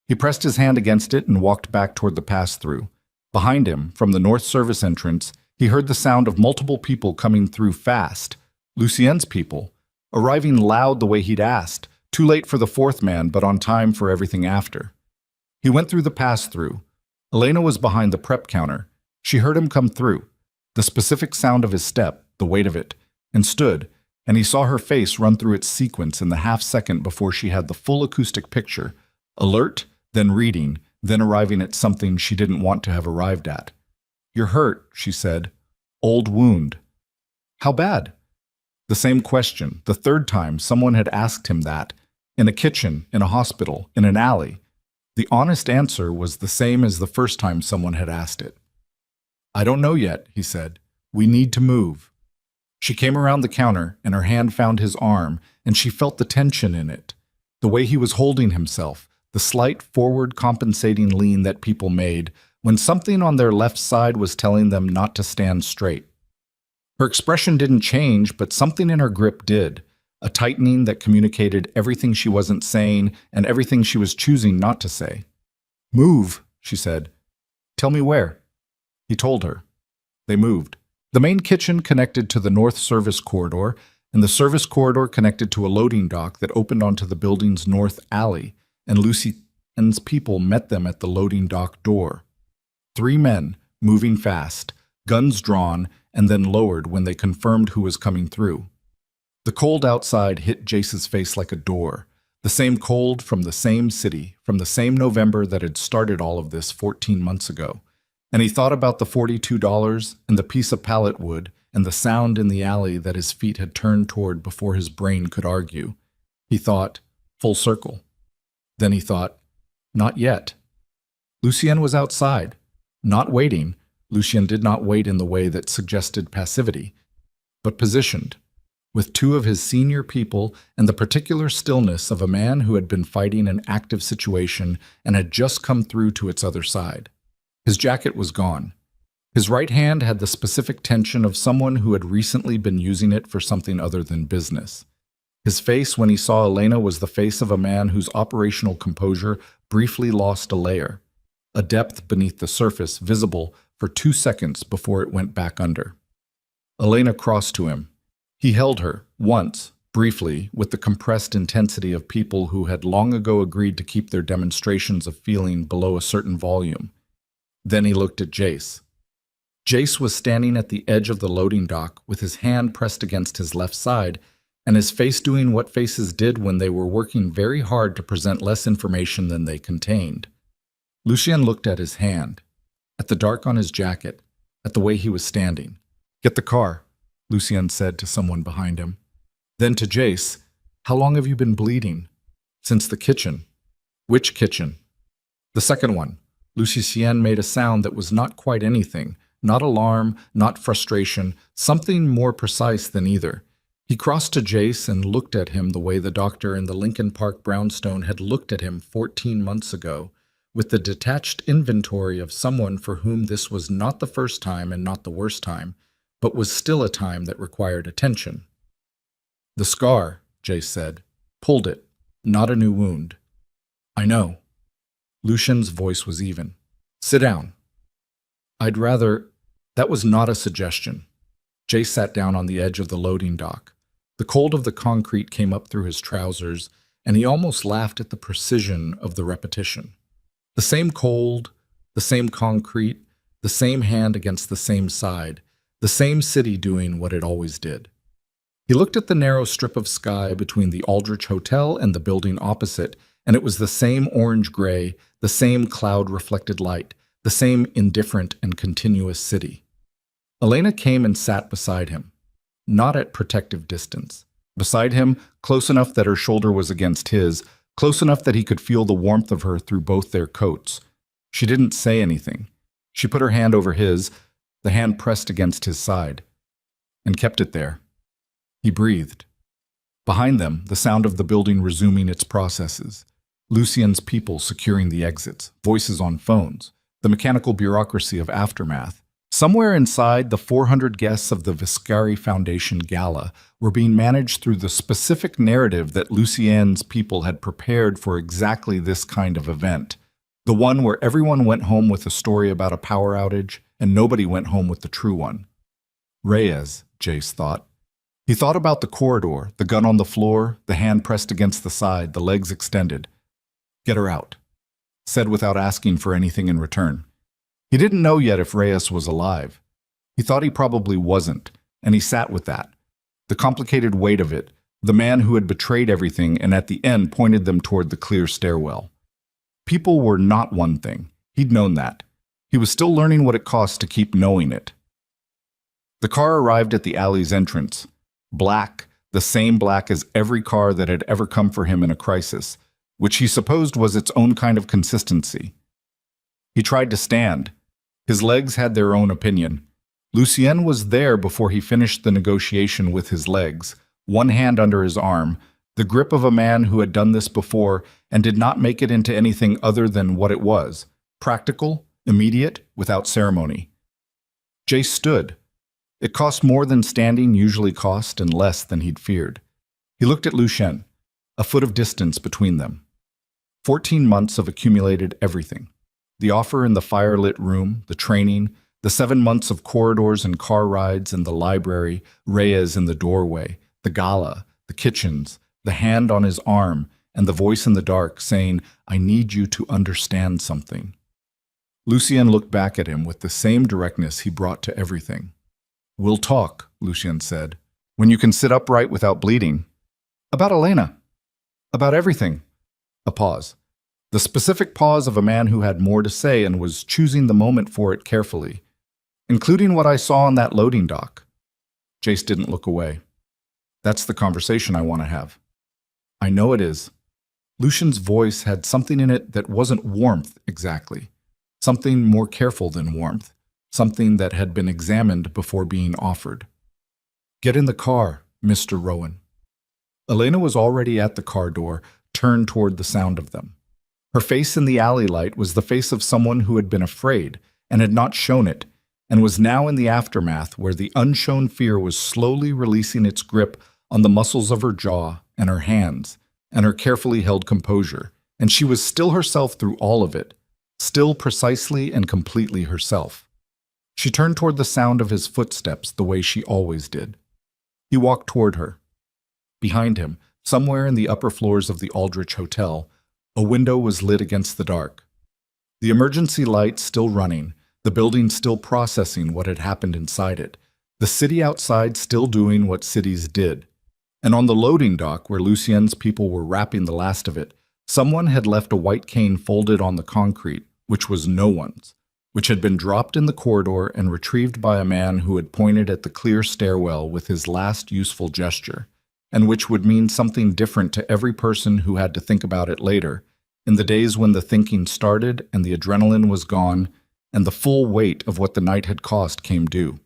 He pressed his hand against it and walked back toward the pass-through. Behind him, from the north service entrance, he heard the sound of multiple people coming through fast. Lucien's people, arriving loud the way he'd asked, too late for the fourth man but on time for everything after. He went through the pass-through. Elena was behind the prep counter. She heard him come through, the specific sound of his step, the weight of it, and stood, and he saw her face run through its sequence in the half-second before she had the full acoustic picture, alert, then reading, then arriving at something she didn't want to have arrived at. "You're hurt," she said. "Old wound." "How bad?" The same question, the third time someone had asked him that, in a kitchen, in a hospital, in an alley. The honest answer was the same as the first time someone had asked it. "I don't know yet," he said. "We need to move." She came around the counter, and her hand found his arm, and she felt the tension in it, the way he was holding himself, the slight forward compensating lean that people made when something on their left side was telling them not to stand straight. Her expression didn't change, but something in her grip did, a tightening that communicated everything she wasn't saying and everything she was choosing not to say. "Move," she said. "Tell me where." He told her. They moved. The main kitchen connected to the north service corridor, and the service corridor connected to a loading dock that opened onto the building's north alley, and Lucien's people met them at the loading dock door. 3 men, moving fast, guns drawn, and then lowered when they confirmed who was coming through. The cold outside hit Jace's face like a door, the same cold from the same city, from the same November that had started all of this 14 months ago. And he thought about the $42 and the piece of pallet wood and the sound in the alley that his feet had turned toward before his brain could argue. He thought, full circle. Then he thought, not yet. Lucien was outside, not waiting. Lucien did not wait in the way that suggested passivity, but positioned, with 2 of his senior people and the particular stillness of a man who had been fighting an active situation and had just come through to its other side. His jacket was gone. His right hand had the specific tension of someone who had recently been using it for something other than business. His face when he saw Elena was the face of a man whose operational composure briefly lost a layer, a depth beneath the surface visible for 2 seconds before it went back under. Elena crossed to him. He held her, once, briefly, with the compressed intensity of people who had long ago agreed to keep their demonstrations of feeling below a certain volume. Then he looked at Jace. Jace was standing at the edge of the loading dock with his hand pressed against his left side and his face doing what faces did when they were working very hard to present less information than they contained. Lucien looked at his hand, at the dark on his jacket, at the way he was standing. "Get the car," Lucien said to someone behind him. Then to Jace, "How long have you been bleeding?" "Since the kitchen." "Which kitchen?" "The second one." Lucien made a sound that was not quite anything, not alarm, not frustration, something more precise than either. He crossed to Jace and looked at him the way the doctor in the Lincoln Park brownstone had looked at him 14 months ago, with the detached inventory of someone for whom this was not the first time and not the worst time, but was still a time that required attention. "The scar," Jace said. "Pulled it. Not a new wound." "I know." Lucien's voice was even. "Sit down." "I'd rather—" That was not a suggestion. Jace sat down on the edge of the loading dock. The cold of the concrete came up through his trousers, and he almost laughed at the precision of the repetition. The same cold, the same concrete, the same hand against the same side, the same city doing what it always did. He looked at the narrow strip of sky between the Aldrich Hotel and the building opposite, and it was the same orange-gray, the same cloud-reflected light, the same indifferent and continuous city. Elena came and sat beside him, not at protective distance. Beside him, close enough that her shoulder was against his, close enough that he could feel the warmth of her through both their coats. She didn't say anything. She put her hand over his, the hand pressed against his side, and kept it there. He breathed. Behind them, the sound of the building resuming its processes. Lucien's people securing the exits, voices on phones, the mechanical bureaucracy of aftermath. Somewhere inside, the 400 guests of the Viscari Foundation Gala were being managed through the specific narrative that Lucien's people had prepared for exactly this kind of event. The one where everyone went home with a story about a power outage, and nobody went home with the true one. Reyes, Jace thought. He thought about the corridor, the gun on the floor, the hand pressed against the side, the legs extended. "Get her out," said without asking for anything in return. He didn't know yet if Reyes was alive. He thought he probably wasn't, and he sat with that. The complicated weight of it, the man who had betrayed everything and at the end pointed them toward the clear stairwell. People were not one thing. He'd known that. He was still learning what it cost to keep knowing it. The car arrived at the alley's entrance. Black, the same black as every car that had ever come for him in a crisis, which he supposed was its own kind of consistency. He tried to stand. His legs had their own opinion. Lucien was there before he finished the negotiation with his legs, one hand under his arm, the grip of a man who had done this before and did not make it into anything other than what it was, practical, immediate, without ceremony. Jace stood. It cost more than standing usually cost and less than he'd feared. He looked at Lucien, a foot of distance between them. 14 months of accumulated everything. The offer in the firelit room, the training, the 7 months of corridors and car rides in the library, Reyes in the doorway, the gala, the kitchens, the hand on his arm, and the voice in the dark saying, "I need you to understand something." Lucien looked back at him with the same directness he brought to everything. "We'll talk," Lucien said, "when you can sit upright without bleeding." "About Elena." "About everything." A pause. The specific pause of a man who had more to say and was choosing the moment for it carefully. "Including what I saw on that loading dock." Jace didn't look away. "That's the conversation I want to have." "I know it is." Lucien's voice had something in it that wasn't warmth exactly. Something more careful than warmth. Something that had been examined before being offered. "Get in the car, Mr. Rowan." Elena was already at the car door, turned toward the sound of them. Her face in the alley light was the face of someone who had been afraid and had not shown it, and was now in the aftermath where the unshown fear was slowly releasing its grip on the muscles of her jaw and her hands, and her carefully held composure, and she was still herself through all of it, still precisely and completely herself. She turned toward the sound of his footsteps the way she always did. He walked toward her. Behind him, somewhere in the upper floors of the Aldrich Hotel, a window was lit against the dark. The emergency light still running, The building still processing what had happened inside it. The city outside still doing what cities did. And on the loading dock, where Lucien's people were wrapping the last of it, someone had left a white cane folded on the concrete, which was no one's, which had been dropped in the corridor and retrieved by a man who had pointed at the clear stairwell with his last useful gesture, and which would mean something different to every person who had to think about it later, in the days when the thinking started and the adrenaline was gone, and the full weight of what the night had cost came due.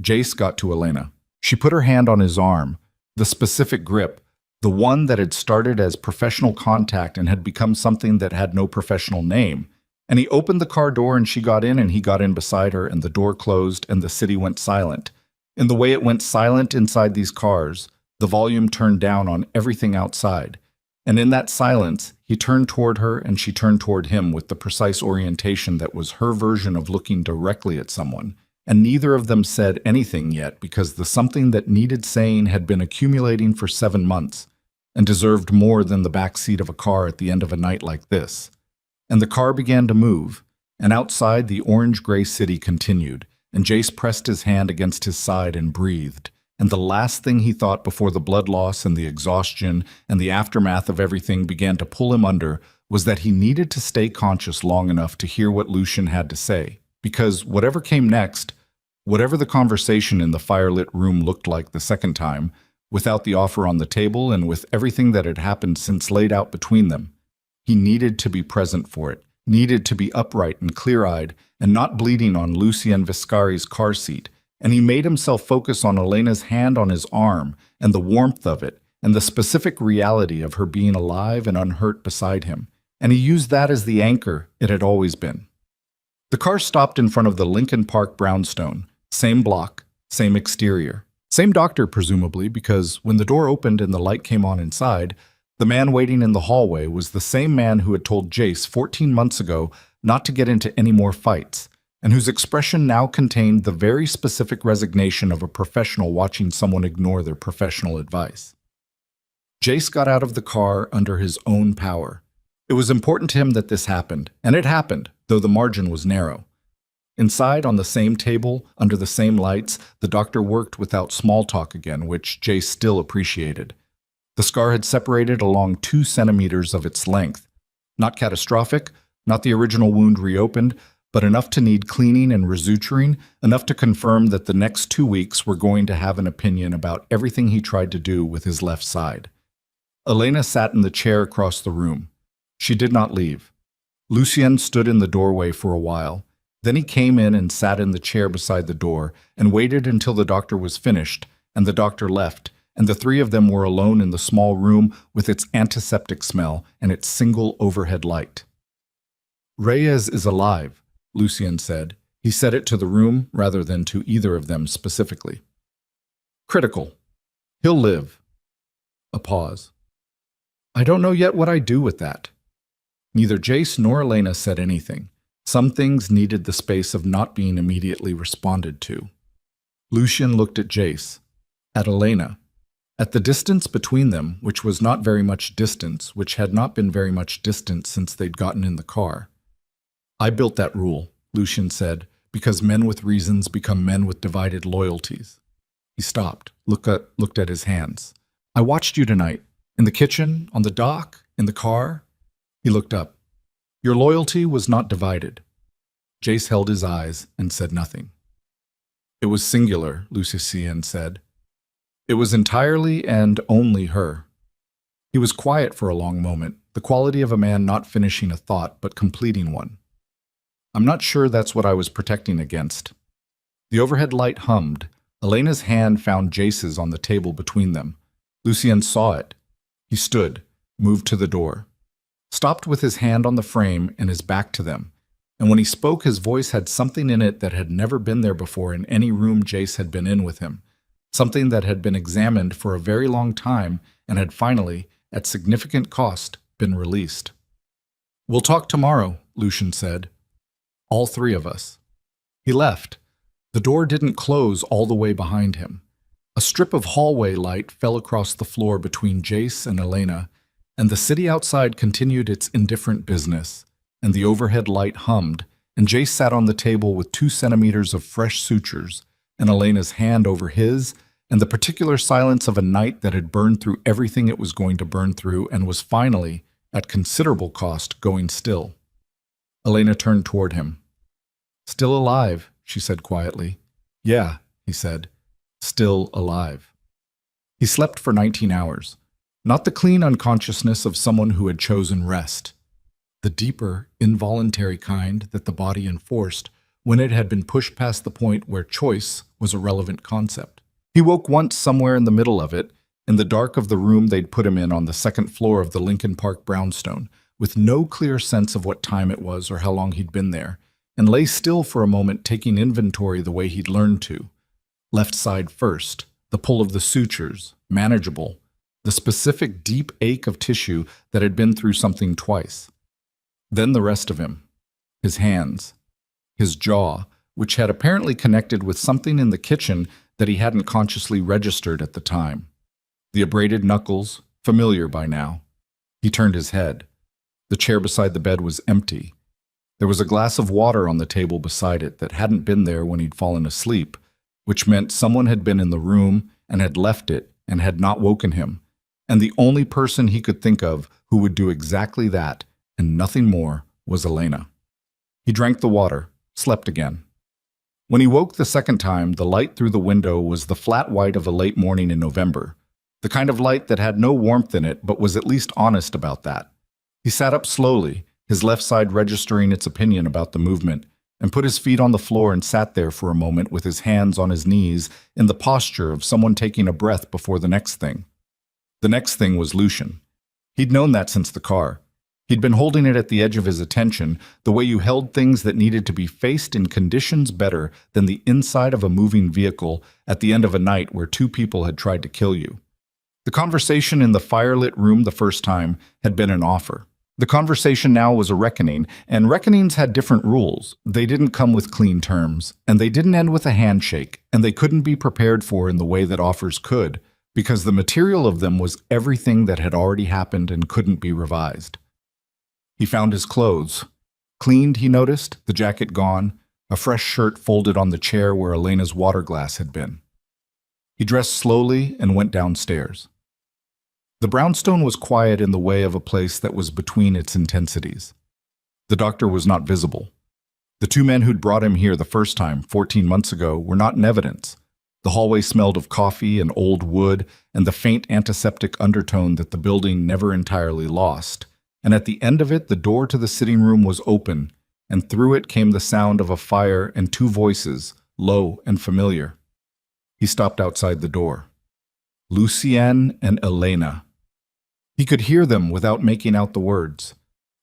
Jace got to Elena. She put her hand on his arm, the specific grip, the one that had started as professional contact and had become something that had no professional name. And he opened the car door and she got in and he got in beside her and the door closed and the city went silent. In the way it went silent inside these cars, the volume turned down on everything outside. And in that silence, he turned toward her and she turned toward him with the precise orientation that was her version of looking directly at someone. And neither of them said anything yet because the something that needed saying had been accumulating for 7 months and deserved more than the back seat of a car at the end of a night like this. And the car began to move, and outside the orange-gray city continued, and Jace pressed his hand against his side and breathed, and the last thing he thought before the blood loss and the exhaustion and the aftermath of everything began to pull him under was that he needed to stay conscious long enough to hear what Lucien had to say, because whatever came next, whatever the conversation in the firelit room looked like the second time, without the offer on the table and with everything that had happened since laid out between them, he needed to be present for it, needed to be upright and clear-eyed and not bleeding on Lucien Viscari's car seat, and he made himself focus on Elena's hand on his arm and the warmth of it and the specific reality of her being alive and unhurt beside him, and he used that as the anchor it had always been. The car stopped in front of the Lincoln Park brownstone, same block, same exterior, same doctor presumably, because when the door opened and the light came on inside, the man waiting in the hallway was the same man who had told Jace 14 months ago not to get into any more fights, and whose expression now contained the very specific resignation of a professional watching someone ignore their professional advice. Jace got out of the car under his own power. It was important to him that this happened, and it happened, though the margin was narrow. Inside, on the same table, under the same lights, the doctor worked without small talk again, which Jace still appreciated. The scar had separated along 2 centimeters of its length. Not catastrophic, not the original wound reopened, but enough to need cleaning and resuturing, enough to confirm that the next 2 weeks were going to have an opinion about everything he tried to do with his left side. Elena sat in the chair across the room. She did not leave. Lucien stood in the doorway for a while. Then he came in and sat in the chair beside the door and waited until the doctor was finished, and the doctor left, and the 3 of them were alone in the small room with its antiseptic smell and its single overhead light. "Reyes is alive," Lucien said. He said it to the room rather than to either of them specifically. "Critical. He'll live." A pause. "I don't know yet what I do with that." Neither Jace nor Elena said anything. Some things needed the space of not being immediately responded to. Lucien looked at Jace, at Elena, at the distance between them, which was not very much distance, which had not been very much distance since they'd gotten in the car. "I built that rule," Lucien said, "because men with reasons become men with divided loyalties." He stopped, looked at his hands. "I watched you tonight, in the kitchen, on the dock, in the car." He looked up. "Your loyalty was not divided." Jace held his eyes and said nothing. "It was singular," Lucien said. "It was entirely and only her." He was quiet for a long moment, the quality of a man not finishing a thought but completing one. "I'm not sure that's what I was protecting against." The overhead light hummed. Elena's hand found Jace's on the table between them. Lucien saw it. He stood, moved to the door, stopped with his hand on the frame and his back to them, and when he spoke his voice had something in it that had never been there before in any room Jace had been in with him, something that had been examined for a very long time and had finally, at significant cost, been released. "We'll talk tomorrow," Lucien said. "All 3 of us." He left. The door didn't close all the way behind him. A strip of hallway light fell across the floor between Jace and Elena, and the city outside continued its indifferent business, and the overhead light hummed, and Jace sat on the table with 2 centimeters of fresh sutures, and Elena's hand over his, and the particular silence of a night that had burned through everything it was going to burn through and was finally, at considerable cost, going still. Elena turned toward him. "Still alive," she said quietly. "Yeah," he said. "Still alive." He slept for 19 hours. Not the clean unconsciousness of someone who had chosen rest. The deeper, involuntary kind that the body enforced when it had been pushed past the point where choice was a relevant concept. He woke once somewhere in the middle of it, in the dark of the room they'd put him in on the second floor of the Lincoln Park brownstone, with no clear sense of what time it was or how long he'd been there, and lay still for a moment taking inventory the way he'd learned to. Left side first, the pull of the sutures, manageable, the specific deep ache of tissue that had been through something twice. Then the rest of him, his hands, his jaw, which had apparently connected with something in the kitchen that he hadn't consciously registered at the time. The abraded knuckles, familiar by now. He turned his head. The chair beside the bed was empty. There was a glass of water on the table beside it that hadn't been there when he'd fallen asleep, which meant someone had been in the room and had left it and had not woken him, and the only person he could think of who would do exactly that and nothing more was Elena. He drank the water, slept again. When he woke the second time, the light through the window was the flat white of a late morning in November, the kind of light that had no warmth in it but was at least honest about that. He sat up slowly, his left side registering its opinion about the movement, and put his feet on the floor and sat there for a moment with his hands on his knees in the posture of someone taking a breath before the next thing. The next thing was Lucian. He'd known that since the car. He'd been holding it at the edge of his attention, the way you held things that needed to be faced in conditions better than the inside of a moving vehicle at the end of a night where 2 people had tried to kill you. The conversation in the firelit room the first time had been an offer. The conversation now was a reckoning, and reckonings had different rules. They didn't come with clean terms, and they didn't end with a handshake, and they couldn't be prepared for in the way that offers could, because the material of them was everything that had already happened and couldn't be revised. He found his clothes. Cleaned, he noticed, the jacket gone, a fresh shirt folded on the chair where Elena's water glass had been. He dressed slowly and went downstairs. The brownstone was quiet in the way of a place that was between its intensities. The doctor was not visible. The 2 men who'd brought him here the first time, 14 months ago, were not in evidence. The hallway smelled of coffee and old wood and the faint antiseptic undertone that the building never entirely lost. And at the end of it, the door to the sitting room was open, and through it came the sound of a fire and 2 voices, low and familiar. He stopped outside the door. Lucienne and Elena. He could hear them without making out the words,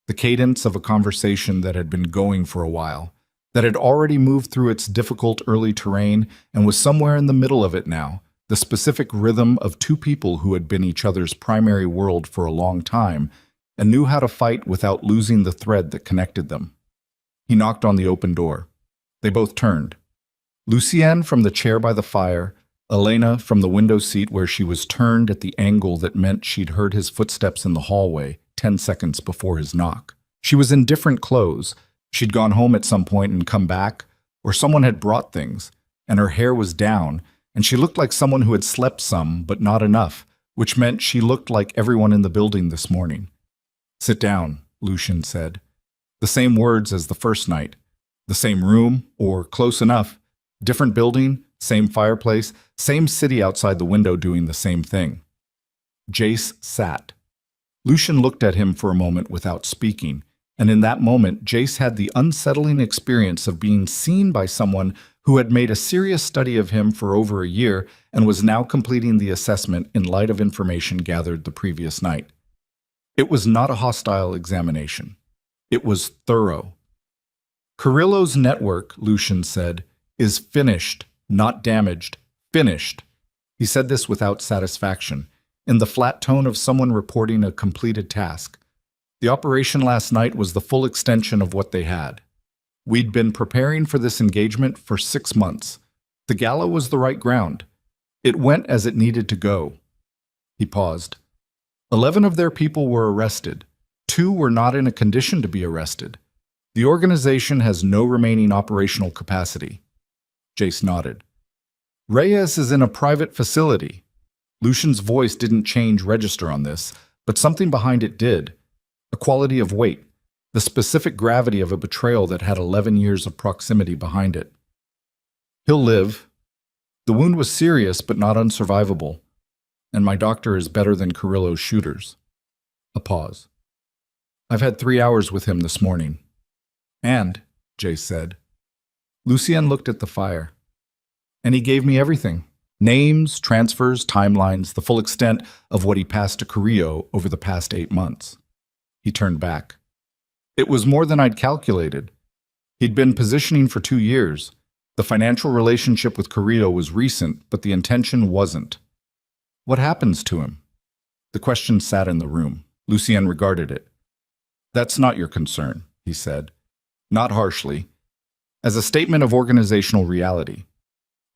the cadence of a conversation that had been going for a while, that had already moved through its difficult early terrain and was somewhere in the middle of it now, the specific rhythm of 2 people who had been each other's primary world for a long time and knew how to fight without losing the thread that connected them. He knocked on the open door. They both turned. Lucienne from the chair by the fire, Elena from the window seat where she was turned at the angle that meant she'd heard his footsteps in the hallway 10 seconds before his knock. She was in different clothes. She'd gone home at some point and come back, or someone had brought things, and her hair was down, and she looked like someone who had slept some, but not enough, which meant she looked like everyone in the building this morning. "Sit down," Lucian said. The same words as the first night. The same room, or close enough. Different building, same fireplace, same city outside the window doing the same thing. Jace sat. Lucian looked at him for a moment without speaking, and in that moment Jace had the unsettling experience of being seen by someone who had made a serious study of him for over a year and was now completing the assessment in light of information gathered the previous night. It was not a hostile examination. It was thorough. Carrillo's network, Lucian said, is finished, not damaged. Finished. He said this without satisfaction, in the flat tone of someone reporting a completed task. The operation last night was the full extension of what they had. We'd been preparing for this engagement for 6 months. The gala was the right ground. It went as it needed to go. He paused. 11 of their people were arrested. 2 were not in a condition to be arrested. The organization has no remaining operational capacity. Jace nodded. Reyes is in a private facility. Lucian's voice didn't change register on this, but something behind it did. A quality of weight, the specific gravity of a betrayal that had 11 years of proximity behind it. He'll live. The wound was serious but not unsurvivable, and my doctor is better than Carrillo's shooters. A pause. I've had 3 hours with him this morning. And, Jace said. Lucien looked at the fire. And he gave me everything. Names, transfers, timelines, the full extent of what he passed to Carrillo over the past 8 months. He turned back. It was more than I'd calculated. He'd been positioning for 2 years. The financial relationship with Carrillo was recent, but the intention wasn't. What happens to him? The question sat in the room. Lucien regarded it. That's not your concern, he said. Not harshly. As a statement of organizational reality.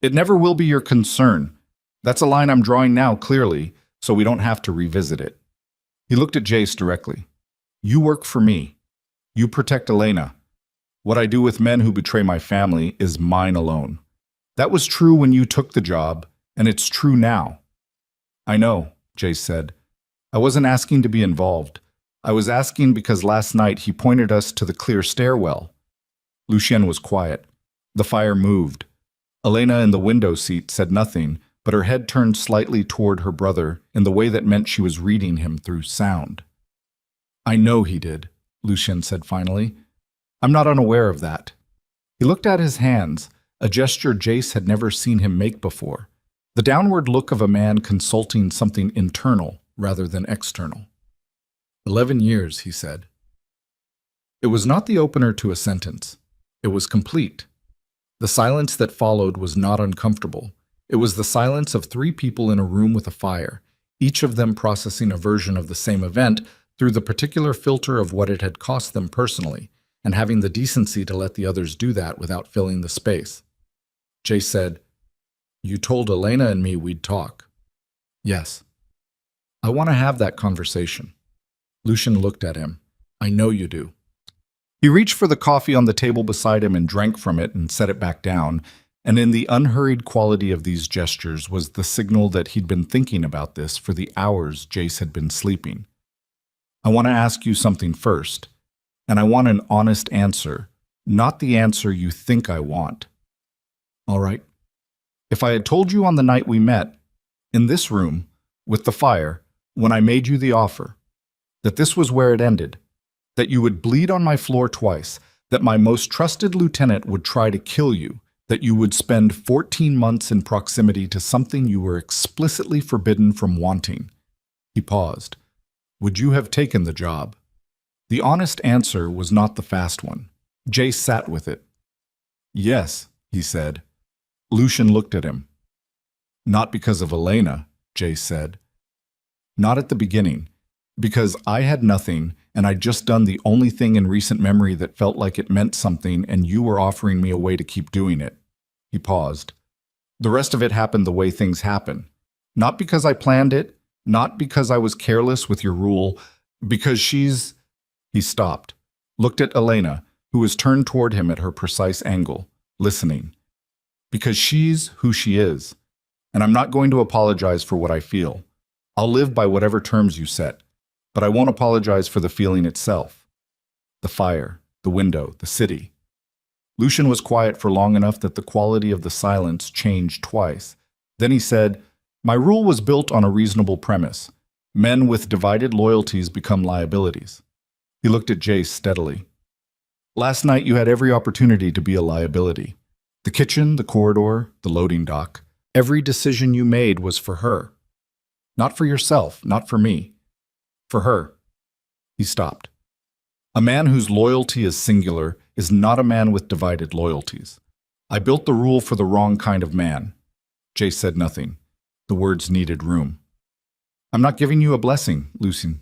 It never will be your concern. That's a line I'm drawing now clearly, so we don't have to revisit it. He looked at Jace directly. You work for me. You protect Elena. What I do with men who betray my family is mine alone. That was true when you took the job, and it's true now. I know, Jace said. I wasn't asking to be involved. I was asking because last night he pointed us to the clear stairwell. Lucien was quiet. The fire moved. Elena in the window seat said nothing, but her head turned slightly toward her brother in the way that meant she was reading him through sound. I know he did, Lucien said finally. I'm not unaware of that. He looked at his hands, a gesture Jace had never seen him make before. The downward look of a man consulting something internal rather than external. 11 years, he said. It was not the opener to a sentence. It was complete. The silence that followed was not uncomfortable. It was the silence of 3 people in a room with a fire, each of them processing a version of the same event through the particular filter of what it had cost them personally, and having the decency to let the others do that without filling the space. Jace said, You told Elena and me we'd talk. Yes. I want to have that conversation. Lucien looked at him. I know you do. He reached for the coffee on the table beside him and drank from it and set it back down, and in the unhurried quality of these gestures was the signal that he'd been thinking about this for the hours Jace had been sleeping. I want to ask you something first, and I want an honest answer, not the answer you think I want. All right. If I had told you on the night we met, in this room, with the fire, when I made you the offer, that this was where it ended, that you would bleed on my floor twice, that my most trusted lieutenant would try to kill you, that you would spend 14 months in proximity to something you were explicitly forbidden from wanting. He paused. Would you have taken the job? The honest answer was not the fast one. Jace sat with it. Yes, he said. Lucien looked at him. Not because of Elena, Jace said. Not at the beginning. Because I had nothing, and I'd just done the only thing in recent memory that felt like it meant something, and you were offering me a way to keep doing it. He paused. The rest of it happened the way things happen. Not because I planned it, not because I was careless with your rule, because she's... He stopped, looked at Elena, who was turned toward him at her precise angle, listening. Because she's who she is, and I'm not going to apologize for what I feel. I'll live by whatever terms you set. But I won't apologize for the feeling itself. The fire, the window, the city. Lucien was quiet for long enough that the quality of the silence changed twice. Then he said, My rule was built on a reasonable premise. Men with divided loyalties become liabilities. He looked at Jace steadily. Last night you had every opportunity to be a liability. The kitchen, the corridor, the loading dock. Every decision you made was for her. Not for yourself, not for me. For her. He stopped. A man whose loyalty is singular is not a man with divided loyalties. I built the rule for the wrong kind of man. Jace said nothing. The words needed room. I'm not giving you a blessing, Lucien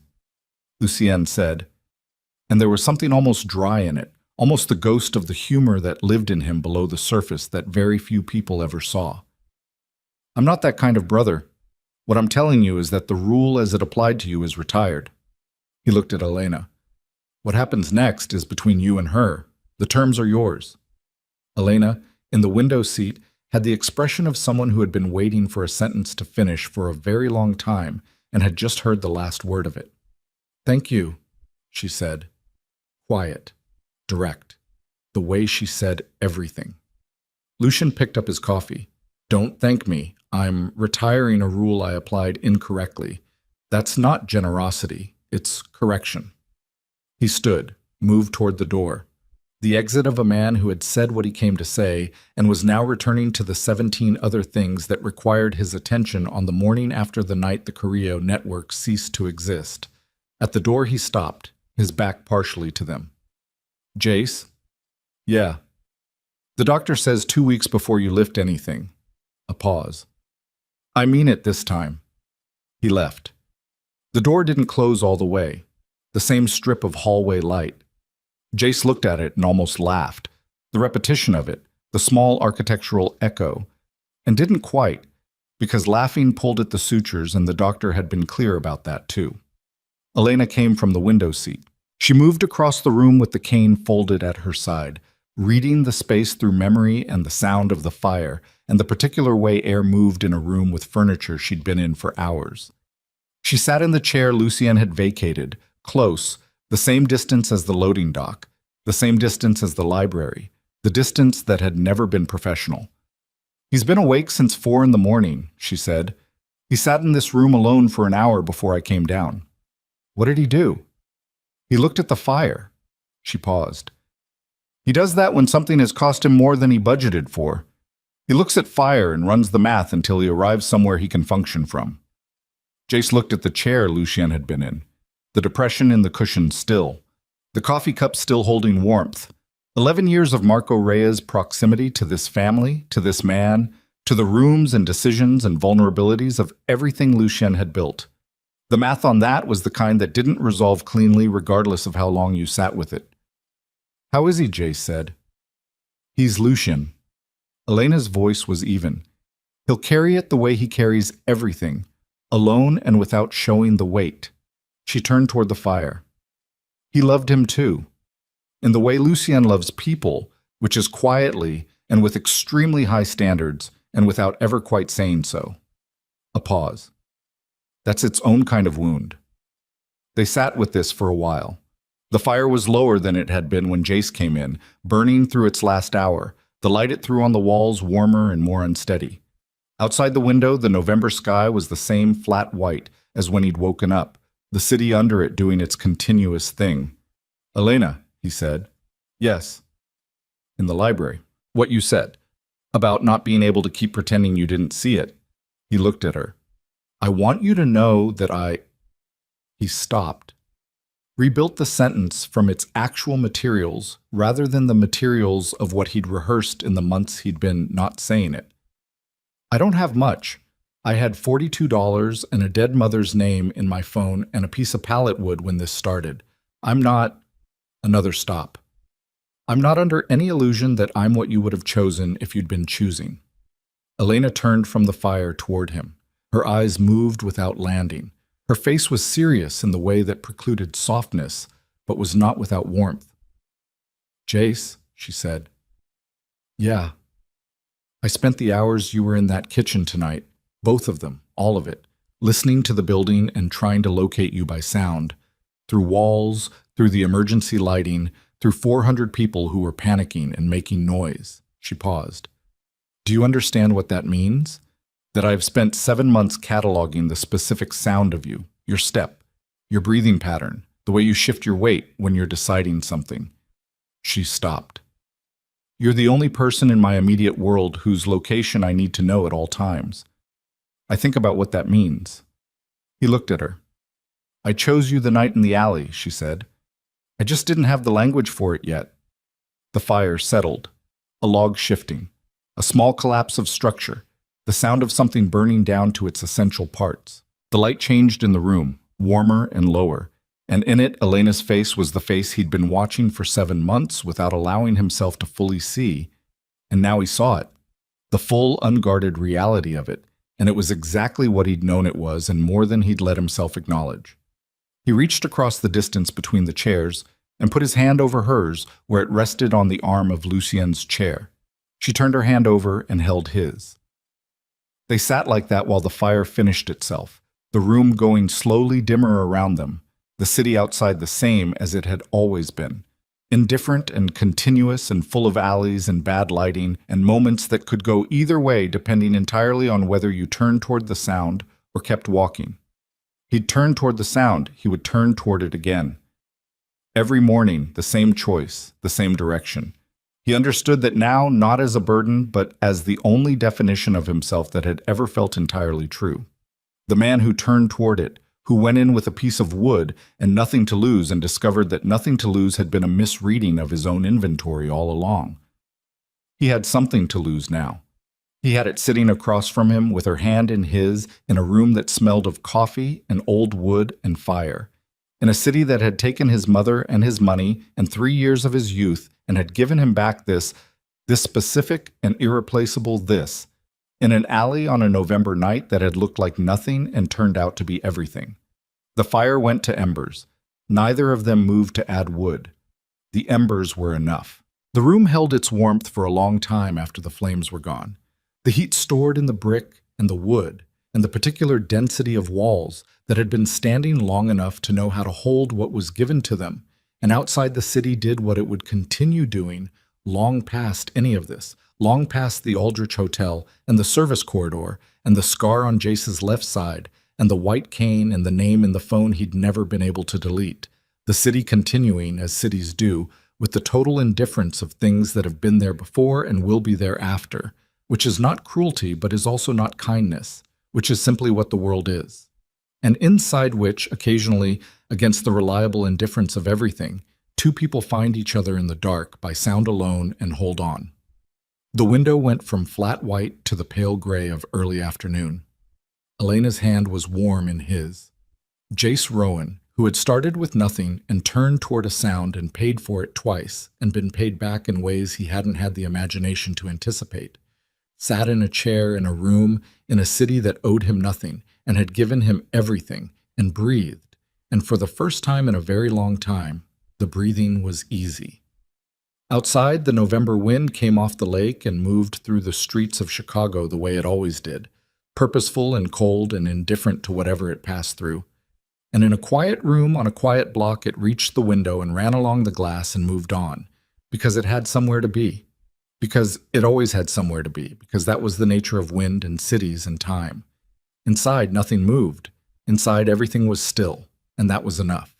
said. And there was something almost dry in it, almost the ghost of the humor that lived in him below the surface that very few people ever saw. I'm not that kind of brother. What I'm telling you is that the rule as it applied to you is retired. He looked at Elena. What happens next is between you and her. The terms are yours. Elena, in the window seat, had the expression of someone who had been waiting for a sentence to finish for a very long time and had just heard the last word of it. Thank you, she said. Quiet, direct, the way she said everything. Lucian picked up his coffee. Don't thank me. I'm retiring a rule I applied incorrectly. That's not generosity, it's correction. He stood, moved toward the door. The exit of a man who had said what he came to say and was now returning to the 17 other things that required his attention on the morning after the night the Carrillo network ceased to exist. At the door he stopped, his back partially to them. Jace? Yeah. The doctor says 2 weeks before you lift anything. A pause. I mean it this time. He left. The door didn't close all the way. The same strip of hallway light. Jace looked at it and almost laughed. The repetition of it, the small architectural echo. And didn't quite, because laughing pulled at the sutures and the doctor had been clear about that too. Elena came from the window seat. She moved across the room with the cane folded at her side, reading the space through memory and the sound of the fire and the particular way air moved in a room with furniture she'd been in for hours. She sat in the chair Lucien had vacated, close, the same distance as the loading dock, the same distance as the library, the distance that had never been professional. He's been awake since 4 in the morning, she said. He sat in this room alone for an hour before I came down. What did he do? He looked at the fire. She paused. He does that when something has cost him more than he budgeted for. He looks at fire and runs the math until he arrives somewhere he can function from. Jace looked at the chair Lucien had been in, the depression in the cushion still, the coffee cup still holding warmth. 11 years of Marco Reyes' proximity to this family, to this man, to the rooms and decisions and vulnerabilities of everything Lucien had built. The math on that was the kind that didn't resolve cleanly regardless of how long you sat with it. How is he? Jace said. He's Lucien. Elena's voice was even. He'll carry it the way he carries everything, alone and without showing the weight. She turned toward the fire. He loved him too. In the way Lucien loves people, which is quietly and with extremely high standards and without ever quite saying so. A pause. That's its own kind of wound. They sat with this for a while. The fire was lower than it had been when Jace came in, burning through its last hour, the light it threw on the walls warmer and more unsteady. Outside the window, the November sky was the same flat white as when he'd woken up, the city under it doing its continuous thing. Elena, he said. Yes. In the library. What you said. About not being able to keep pretending you didn't see it. He looked at her. I want you to know that He stopped. Rebuilt the sentence from its actual materials rather than the materials of what he'd rehearsed in the months he'd been not saying it. I don't have much. I had $42 and a dead mother's name in my phone and a piece of pallet wood when this started. I'm not... Another stop. I'm not under any illusion that I'm what you would have chosen if you'd been choosing. Elena turned from the fire toward him. Her eyes moved without landing. Her face was serious in the way that precluded softness, but was not without warmth. Jace, she said. Yeah. I spent the hours you were in that kitchen tonight, both of them, all of it, listening to the building and trying to locate you by sound, through walls, through the emergency lighting, through 400 people who were panicking and making noise. She paused. Do you understand what that means? That I've spent 7 months cataloging the specific sound of you, your step, your breathing pattern, the way you shift your weight when you're deciding something. She stopped. You're the only person in my immediate world whose location I need to know at all times. I think about what that means. He looked at her. I chose you the night in the alley, she said. I just didn't have the language for it yet. The fire settled, a log shifting, a small collapse of structure, the sound of something burning down to its essential parts. The light changed in the room, warmer and lower, and in it Elena's face was the face he'd been watching for 7 months without allowing himself to fully see, and now he saw it, the full, unguarded reality of it, and it was exactly what he'd known it was and more than he'd let himself acknowledge. He reached across the distance between the chairs and put his hand over hers where it rested on the arm of Lucien's chair. She turned her hand over and held his. They sat like that while the fire finished itself, the room going slowly dimmer around them, the city outside the same as it had always been, indifferent and continuous and full of alleys and bad lighting and moments that could go either way depending entirely on whether you turned toward the sound or kept walking. He'd turn toward the sound, he would turn toward it again. Every morning, the same choice, the same direction. He understood that now not as a burden, but as the only definition of himself that had ever felt entirely true. The man who turned toward it, who went in with a piece of wood and nothing to lose and discovered that nothing to lose had been a misreading of his own inventory all along. He had something to lose now. He had it sitting across from him with her hand in his in a room that smelled of coffee and old wood and fire, in a city that had taken his mother and his money and 3 years of his youth and had given him back this specific and irreplaceable this, in an alley on a November night that had looked like nothing and turned out to be everything. The fire went to embers. Neither of them moved to add wood. The embers were enough. The room held its warmth for a long time after the flames were gone. The heat stored in the brick and the wood and the particular density of walls that had been standing long enough to know how to hold what was given to them, and outside the city did what it would continue doing long past any of this, long past the Aldrich Hotel and the service corridor and the scar on Jace's left side and the white cane and the name in the phone he'd never been able to delete. The city continuing, as cities do, with the total indifference of things that have been there before and will be there after, which is not cruelty but is also not kindness, which is simply what the world is. And inside which, occasionally, against the reliable indifference of everything, two people find each other in the dark by sound alone and hold on. The window went from flat white to the pale gray of early afternoon. Elena's hand was warm in his. Jace Rowan, who had started with nothing and turned toward a sound and paid for it twice and been paid back in ways he hadn't had the imagination to anticipate, sat in a chair in a room in a city that owed him nothing and had given him everything, and breathed, and for the first time in a very long time, the breathing was easy. Outside, the November wind came off the lake and moved through the streets of Chicago the way it always did, purposeful and cold and indifferent to whatever it passed through. And in a quiet room on a quiet block it reached the window and ran along the glass and moved on, because it had somewhere to be. Because it always had somewhere to be, because that was the nature of wind and cities and time. Inside, nothing moved. Inside, everything was still, and that was enough.